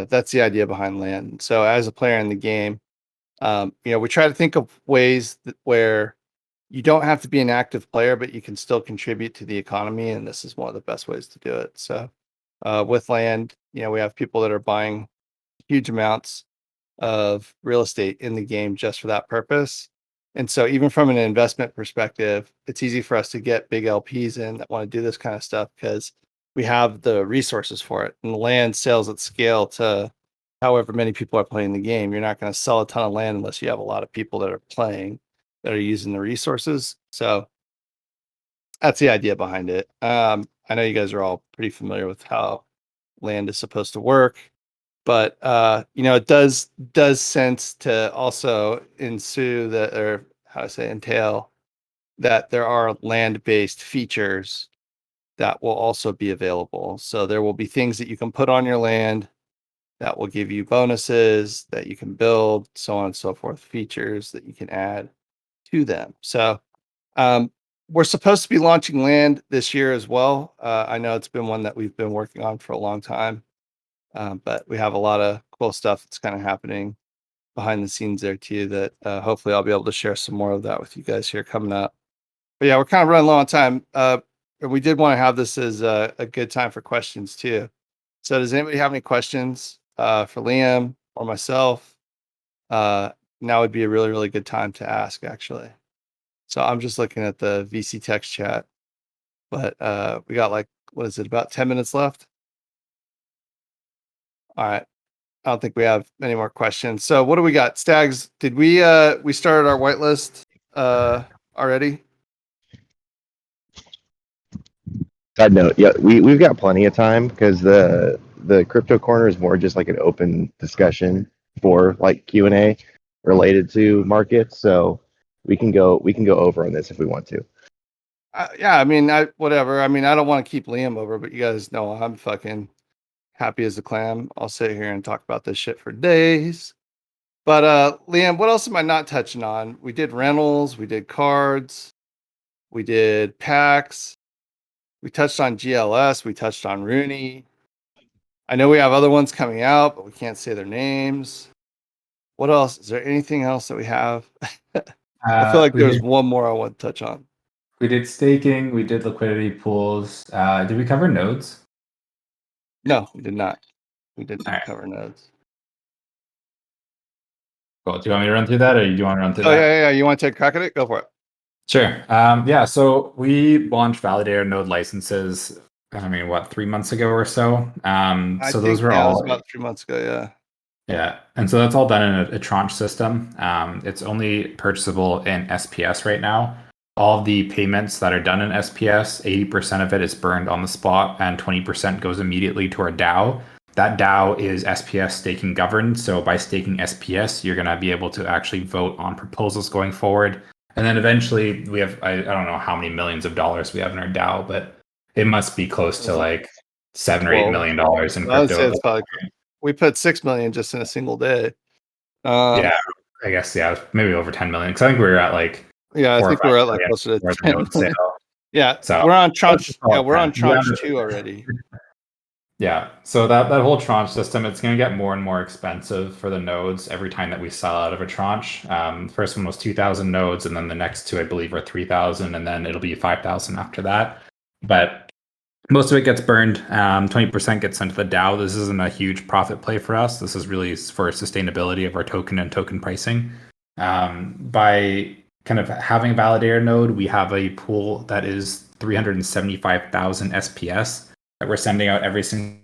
that's the idea behind land. So, as a player in the game, we try to think of ways where you don't have to be an active player, but you can still contribute to the economy, and this is one of the best ways to do it. So, with land, we have people that are buying huge amounts of real estate in the game just for that purpose. And so, even from an investment perspective, it's easy for us to get big LPs in that want to do this kind of stuff because we have the resources for it. And the land sales at scale to however many people are playing the game. You're not going to sell a ton of land unless you have a lot of people that are playing that are using the resources. So, that's the idea behind it. I know you guys are all pretty familiar with how land is supposed to work, but it does sense to also ensue that, or how to say, entail that there are land-based features that will also be available. So there will be things that you can put on your land that will give you bonuses that you can build, so on and so forth, features that you can add to them. So we're supposed to be launching land this year as well. I know it's been one that we've been working on for a long time, but we have a lot of cool stuff that's kind of happening behind the scenes there too, that hopefully I'll be able to share some more of that with you guys here coming up. But yeah, we're kind of running low on time. And we did want to have this as a good time for questions too. So does anybody have any questions for Liam or myself? Now would be a really, really good time to ask, actually. So I'm just looking at the VC text chat, but we got like, what is it, about 10 minutes left? All right. I don't think we have any more questions. So what do we got? Stags, did we started our whitelist already? Side note, yeah, we've got plenty of time because the crypto corner is more just like an open discussion for like Q&A related to markets. So we can go over on this if we want to. Yeah, I mean, whatever. I mean, I don't want to keep Liam over, but you guys know I'm fucking happy as a clam. I'll sit here and talk about this shit for days. But Liam, what else am I not touching on? We did rentals, we did cards, we did packs, we touched on GLS, we touched on Runi. I know we have other ones coming out, but we can't say their names. What else? Is there anything else that we have? I feel like there's one more I want to touch on. We did staking. We did liquidity pools. Did we cover nodes? No, we did not. We did not All right. cover nodes. Cool. Do you want me to run through that, or do you want to run through Oh, that? yeah. You want to take a crack at it? Go for it. Sure. Yeah. So we launched validator node licenses. I mean, what, 3 months ago or so? So those were it all was about 3 months ago. Yeah. Yeah, and so that's all done in a tranche system. It's only purchasable in SPS right now. All of the payments that are done in SPS, 80% of it is burned on the spot, and 20% goes immediately to our DAO. That DAO is SPS staking governed. So by staking SPS, you're going to be able to actually vote on proposals going forward. And then eventually we have, I don't know how many millions of dollars we have in our DAO, but it must be close to like $7 or $8 million in I would say crypto. it's probably, we put 6 million just in a single day. Yeah, I guess, yeah, maybe over 10 million. Because I think we were at like, yeah, I think we were at like closer to worth 10 node million. sale. Yeah, So we're on tranche. call Yeah, it we're on 10. tranche 2 already. Yeah, so that whole tranche system, it's going to get more and more expensive for the nodes every time that we sell out of a tranche. First one was 2,000 nodes, and then the next two, I believe, are 3,000, and then it'll be 5,000 after that. But most of it gets burned. 20% gets sent to the DAO. This isn't a huge profit play for us. This is really for sustainability of our token and token pricing. By kind of having a validator node, we have a pool that is 375,000 SPS that we're sending out every single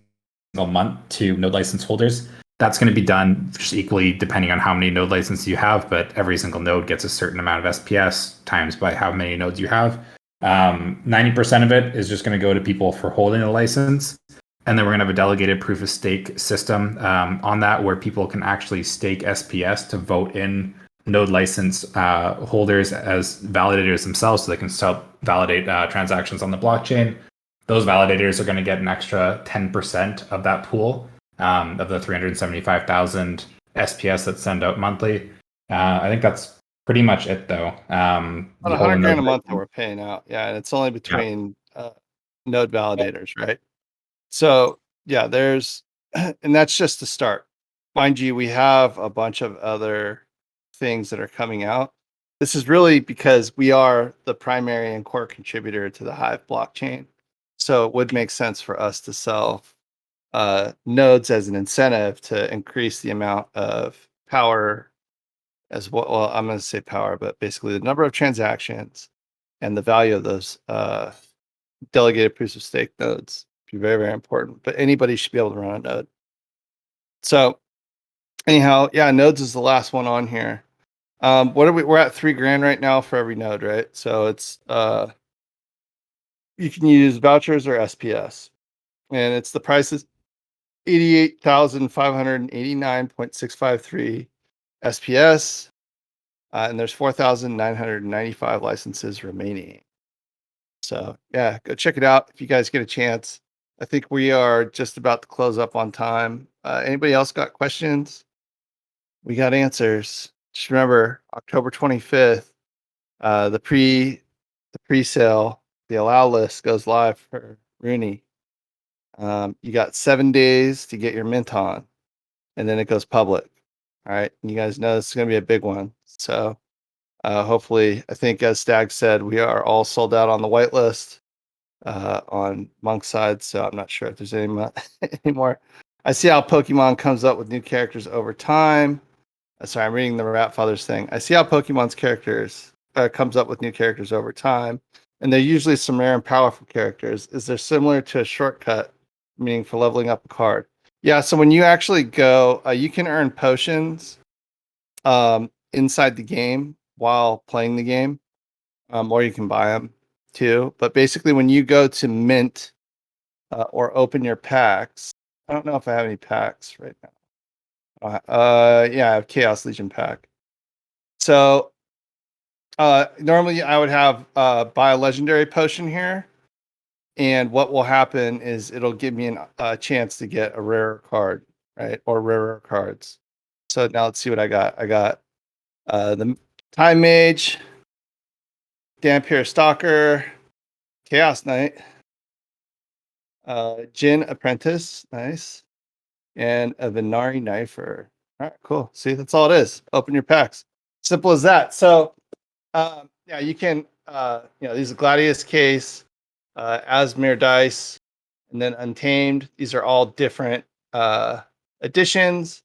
month to node license holders. That's going to be done just equally depending on how many node licenses you have, but every single node gets a certain amount of SPS times by how many nodes you have. 90% of it is just going to go to people for holding a license. And then we're going to have a delegated proof of stake system on that where people can actually stake SPS to vote in node license holders as validators themselves so they can validate transactions on the blockchain. Those validators are going to get an extra 10% of that pool of the 375,000 SPS that send out monthly. I think that's pretty much it, though. About 100 grand a month that we're paying out. Yeah, and it's only between node validators, right? So yeah, there's, and that's just the start. Mind you, we have a bunch of other things that are coming out. This is really because we are the primary and core contributor to the Hive blockchain. So it would make sense for us to sell nodes as an incentive to increase the amount of power as well. Well, I'm going to say power, but basically the number of transactions and the value of those delegated proofs of stake nodes be very, very important. But anybody should be able to run a node. So anyhow, yeah, nodes is the last one on here. What are we're at $3 grand right now for every node, right? So it's you can use vouchers or SPS, and it's the price is 88,589.653 SPS, and there's 4,995 licenses remaining. So yeah, go check it out if you guys get a chance. I think we are just about to close up on time. Anybody else got questions? We got answers. Just remember, October 25th, the pre-sale, the allow list goes live for Runi. You got 7 days to get your mint on, and then it goes public. All right, and you guys know this is going to be a big one. So hopefully, I think as Stag said, we are all sold out on the whitelist on Monk's side. So I'm not sure if there's any more. I see how Pokemon comes up with new characters over time. Sorry, I'm reading the Rat Fathers thing. I see how Pokemon's characters comes up with new characters over time, and they're usually some rare and powerful characters. Is there similar to a shortcut, meaning for leveling up a card? Yeah. So when you actually go, you can earn potions inside the game while playing the game, or you can buy them too. But basically, when you go to mint or open your packs, I don't know if I have any packs right now. Yeah, I have Chaos Legion pack. So normally I would have buy a legendary potion here, and what will happen is it'll give me a chance to get a rarer card, right, or rarer cards. So now let's see what I got. I got the Time Mage, Dampier Stalker, Chaos Knight, Jin Apprentice, nice, and a Venari Knifer. All right, cool. See, that's all it is. Open your packs. Simple as that. So, yeah, you can, these are Gladius Case, Asmir Dice, and then Untamed. These are all different editions.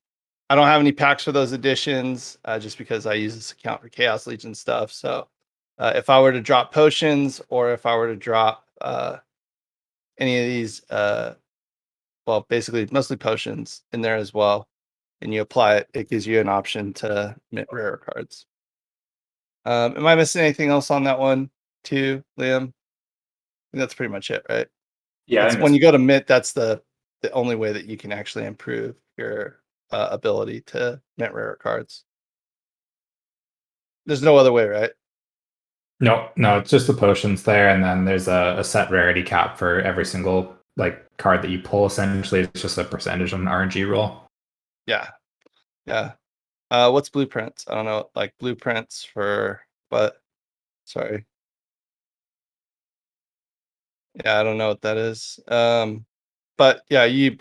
I don't have any packs for those editions just because I use this account for Chaos Legion stuff. So, if I were to drop potions or if I were to drop any of these, well, basically mostly potions in there as well, and you apply it, it gives you an option to mint rare cards. Am I missing anything else on that one too, Liam? I think that's pretty much it, right? Yeah, That's when you go to mint, that's the only way that you can actually improve your ability to mint rare cards. There's no other way, right? no, it's just the potions there, and then there's a set rarity cap for every single like card that you pull. Essentially, it's just a percentage on an RNG roll. Yeah. What's blueprints? I don't know, like blueprints for what? Sorry. Yeah, I don't know what that is. But yeah, you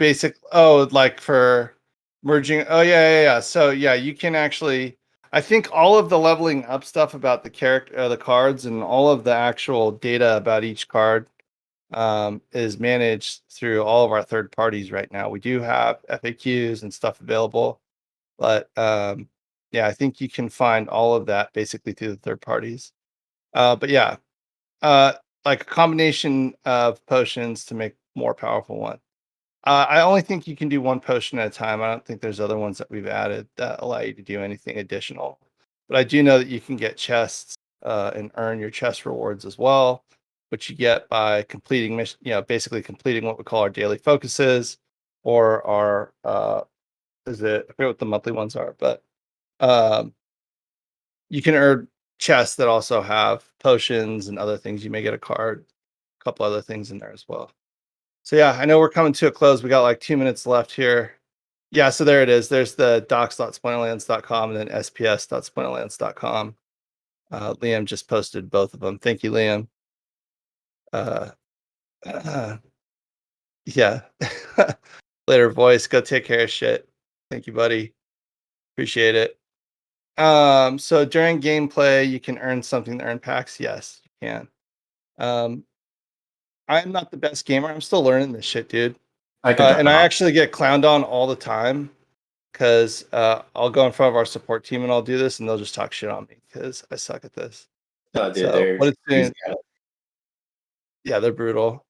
like for merging. Oh yeah. So yeah, you can actually. I think all of the leveling up stuff about the character, the cards, and all of the actual data about each card is managed through all of our third parties right now. We do have FAQs and stuff available, but yeah, I think you can find all of that basically through the third parties. But yeah, uh, like a combination of potions to make more powerful one. I only think you can do one potion at a time. I don't think there's other ones that we've added that allow you to do anything additional. But I do know that you can get chests and earn your chest rewards as well, which you get by completing mission. Basically completing what we call our daily focuses, or our I forget what the monthly ones are, but um, you can earn chests that also have potions and other things. You may get a card, a couple other things in there as well. So yeah, I know we're coming to a close. We got like 2 minutes left here. Yeah, so there it is. There's the docs.splinterlands.com and then sps.splinterlands.com. Liam just posted both of them. Thank you, Liam. Uh, yeah. Later, voice. Go take care of shit. Thank you, buddy. Appreciate it. So during gameplay, you can earn something to earn packs. Yes, you can. I'm not the best gamer. I'm still learning this shit, dude. And I actually get clowned on all the time because I'll go in front of our support team and I'll do this, and they'll just talk shit on me because I suck at this. Oh, dude, So what it's doing, yeah. yeah, they're brutal.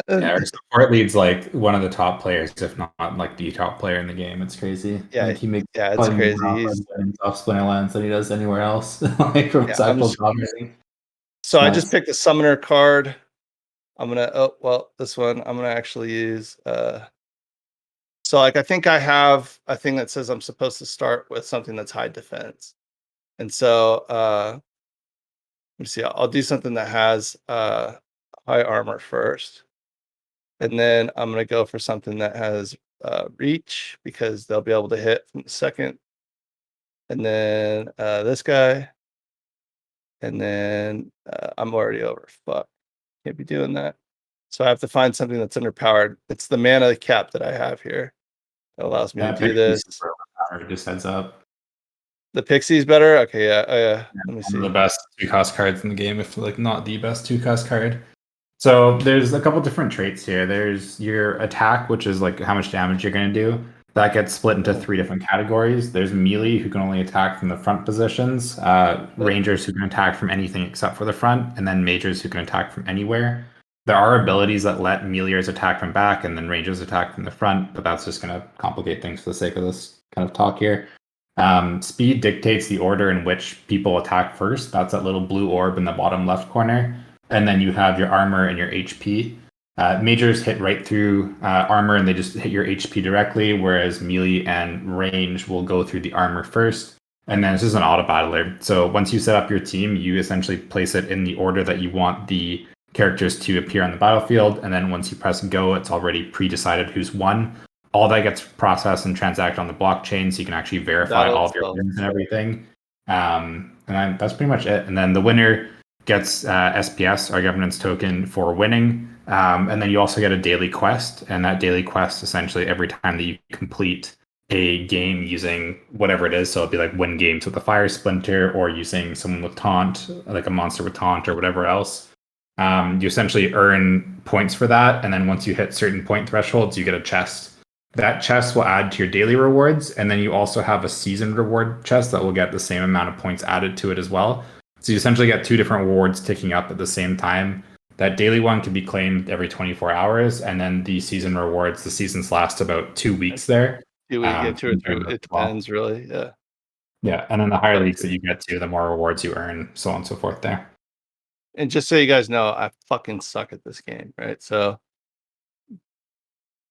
Yeah, our support lead's like one of the top players, if not like the top player in the game. It's crazy. Yeah, Like he makes yeah, it's probably more crazy. He's off Splinterlands than he does anywhere else. Like from Yeah, cycle dominating. so I Nice. just picked a summoner card. I'm gonna this one I'm gonna actually use so like I think I have a thing that says I'm supposed to start with something that's high defense. And so let me see, I'll do something that has high armor first. And then I'm gonna go for something that has reach because they'll be able to hit from the second. And then this guy. And then I'm already over. Fuck. Can't be doing that. So I have to find something that's underpowered. It's the mana cap that I have here that allows me to do this. Just heads up. The Pixie's better? Okay, yeah. Let me One see. of the best 2-cost cards in the game, if like not the best 2-cost card. So there's a couple different traits here. There's your attack, which is like how much damage you're going to do. That gets split into 3 different categories. There's melee, who can only attack from the front positions, rangers who can attack from anything except for the front, and then mages who can attack from anywhere. There are abilities that let meleers attack from back and then rangers attack from the front, but that's just going to complicate things for the sake of this kind of talk here. Speed dictates the order in which people attack first. That's that little blue orb in the bottom left corner. And then you have your armor and your HP. Majors hit right through armor and they just hit your HP directly, whereas melee and range will go through the armor first. And then this is an auto battler. So once you set up your team, you essentially place it in the order that you want the characters to appear on the battlefield. And then once you press go, it's already pre-decided who's won. All that gets processed and transacted on the blockchain, so you can actually verify all of your wins and everything. And then that's pretty much it. And then the winner gets SPS, our governance token, for winning. And then you also get a daily quest, and that daily quest essentially every time that you complete a game using whatever it is, so it'd be like win games with the fire splinter or using someone with taunt, like a monster with taunt or whatever else. You essentially earn points for that, and then once you hit certain point thresholds, you get a chest. That chest will add to your daily rewards, and then you also have a season reward chest that will get the same amount of points added to it as well. So you essentially get 2 different rewards ticking up at the same time. That daily one can be claimed every 24 hours, and then the season rewards, the seasons last about 2 weeks there. 2 weeks, 2 or 3. It depends, really. Yeah. Yeah, and then the higher leagues that you get to, the more rewards you earn, so on and so forth there. And just so you guys know, I fucking suck at this game, right? So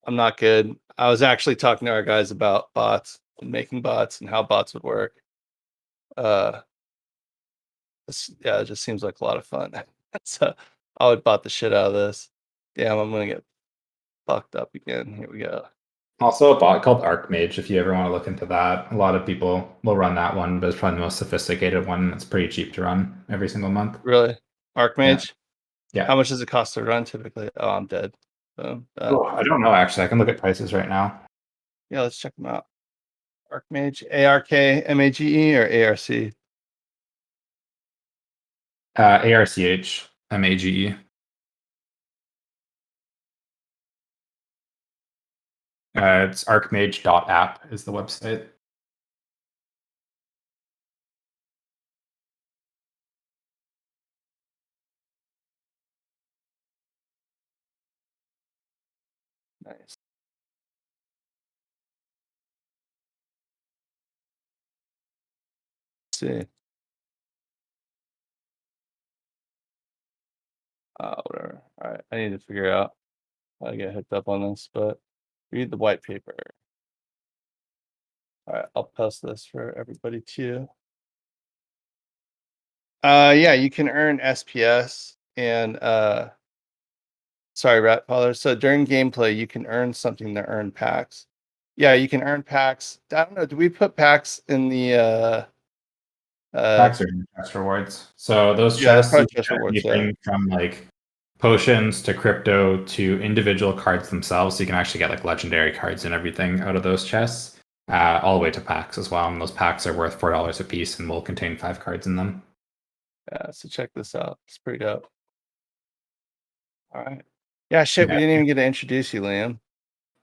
I'm not good. I was actually talking to our guys about bots and making bots and how bots would work. Yeah, it just seems like a lot of fun. So I would bot the shit out of this. Damn, I'm gonna get fucked up again. Here we go. Also a bot called Archmage, if you ever want to look into that. A lot of people will run that one, but it's probably the most sophisticated one. It's pretty cheap to run every single month. Really? Archmage? Yeah. How much does it cost to run typically? Oh, I'm dead. So, I don't know, actually. I can look at prices right now. yeah, let's check them out. Archmage, ARKMAGE or ARC? ARCH MAGE. It's archmage.app is the website. Nice. Let's see. Whatever. All right, I need to figure out how to get hooked up on this, but read the white paper. All right, I'll post this for everybody too. Yeah, you can earn SPS and sorry, Rat Father. So during gameplay, you can earn something to earn packs. Yeah, you can earn packs. I don't know. Do we put packs in the Packs are chest rewards. So those yeah, chests, probably you chest get rewards, anything from like potions to crypto to individual cards themselves. So you can actually get like legendary cards and everything out of those chests, all the way to packs as well. And those packs are worth $4 a piece and will contain 5 cards in them. Yeah, so check this out. It's pretty dope. All right. Yeah, shit, we Yeah. didn't even get to introduce you, Liam.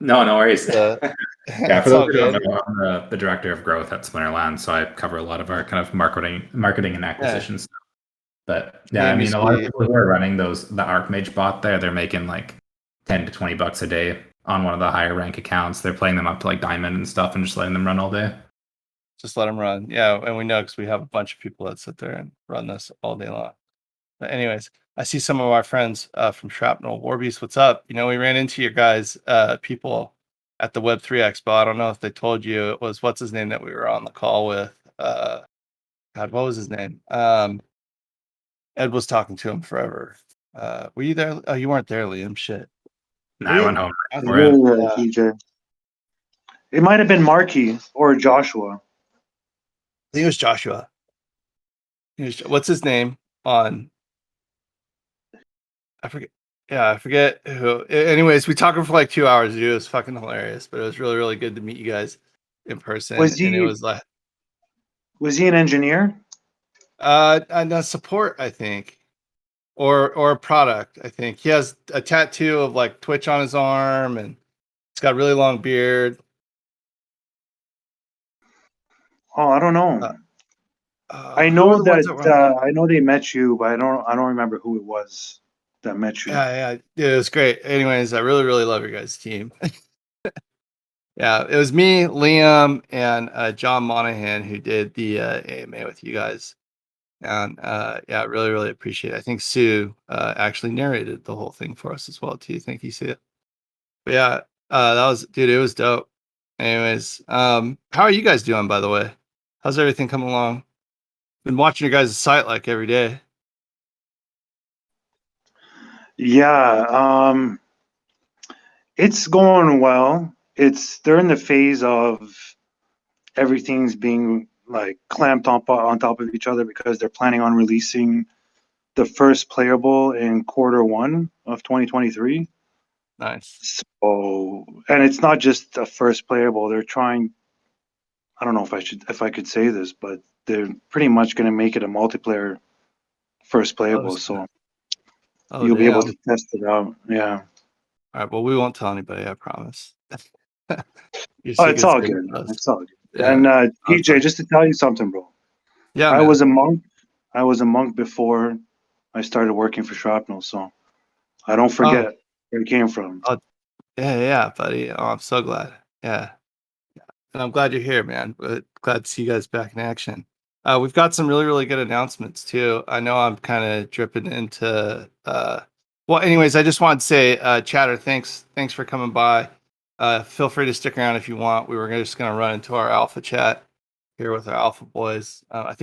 No, no worries. Yeah, for It's all those who don't good. know, I'm the director of growth at Splinterlands, so I cover a lot of our kind of marketing and acquisition stuff. But yeah, I Liam mean, used a to lot of be- people who are running the Archmage bot there, they're making like 10 to 20 bucks a day on one of the higher rank accounts. They're playing them up to like diamond and stuff and just letting them run all day. Just let them run. Yeah, and we know because we have a bunch of people that sit there and run this all day long. But anyways, I see some of our friends from Shrapnel. Warbeast, what's up? You know, we ran into your guys, people at the Web3 Expo. I don't know if they told you it was what's his name that we were on the call with. God, what was his name? Ed was talking to him forever. Were you there? Oh, you weren't there, Liam. Shit. Nah, I went home. I for it. Yeah. TJ. It might have been Marky or Joshua. think it was Joshua. What's his name on? I forget. Yeah, I forget who. Anyways, we talked for like 2 hours, dude. It was fucking hilarious, but it was really, really good to meet you guys in person. Was And it he was like, was he an engineer? and support, I think, or a product. I think he has a tattoo of like Twitch on his arm, and he's got a really long beard. Oh, I don't know. I Who are know the ones that were on? I know they met you, but I don't remember who it was that met you. Yeah, it was great. Anyways, I really, really love your guys' team. Yeah, it was me, Liam, and John Monahan who did the AMA with you guys. And yeah, really, really appreciate it. I think Sue actually narrated the whole thing for us as well, too. Thank you, Sue. But yeah, that was, dude, it was dope. Anyways, how are you guys doing, by the way? How's everything coming along? Been watching your guys' site like every day. Yeah, it's going well. They're in the phase of everything's being like clamped on top of each other because they're planning on releasing the first playable in Q1 of 2023. Nice. So, and it's not just the first playable. They're trying. I don't know if I could say this, but they're pretty much going to make it a multiplayer first playable. So Oh, you'll be able damn. to test it out. Yeah. All right. Well, we won't tell anybody, I promise. Your Oh, it's secret's all safe good. with us. It's all good. Yeah. And Awesome. DJ, just to tell you something, bro. Yeah, I man. was a monk. I was a monk before I started working for Shrapnel, so I don't forget where it came from. Oh, yeah, buddy. Oh, I'm so glad. Yeah. And I'm glad you're here, man. Glad to see you guys back in action. We've got some really, really good announcements too. I know I'm kind of dripping into well, anyways, I just wanted to say, Chatter, thanks for coming by. Feel free to stick around if you want. We were just gonna run into our alpha chat here with our alpha boys. I think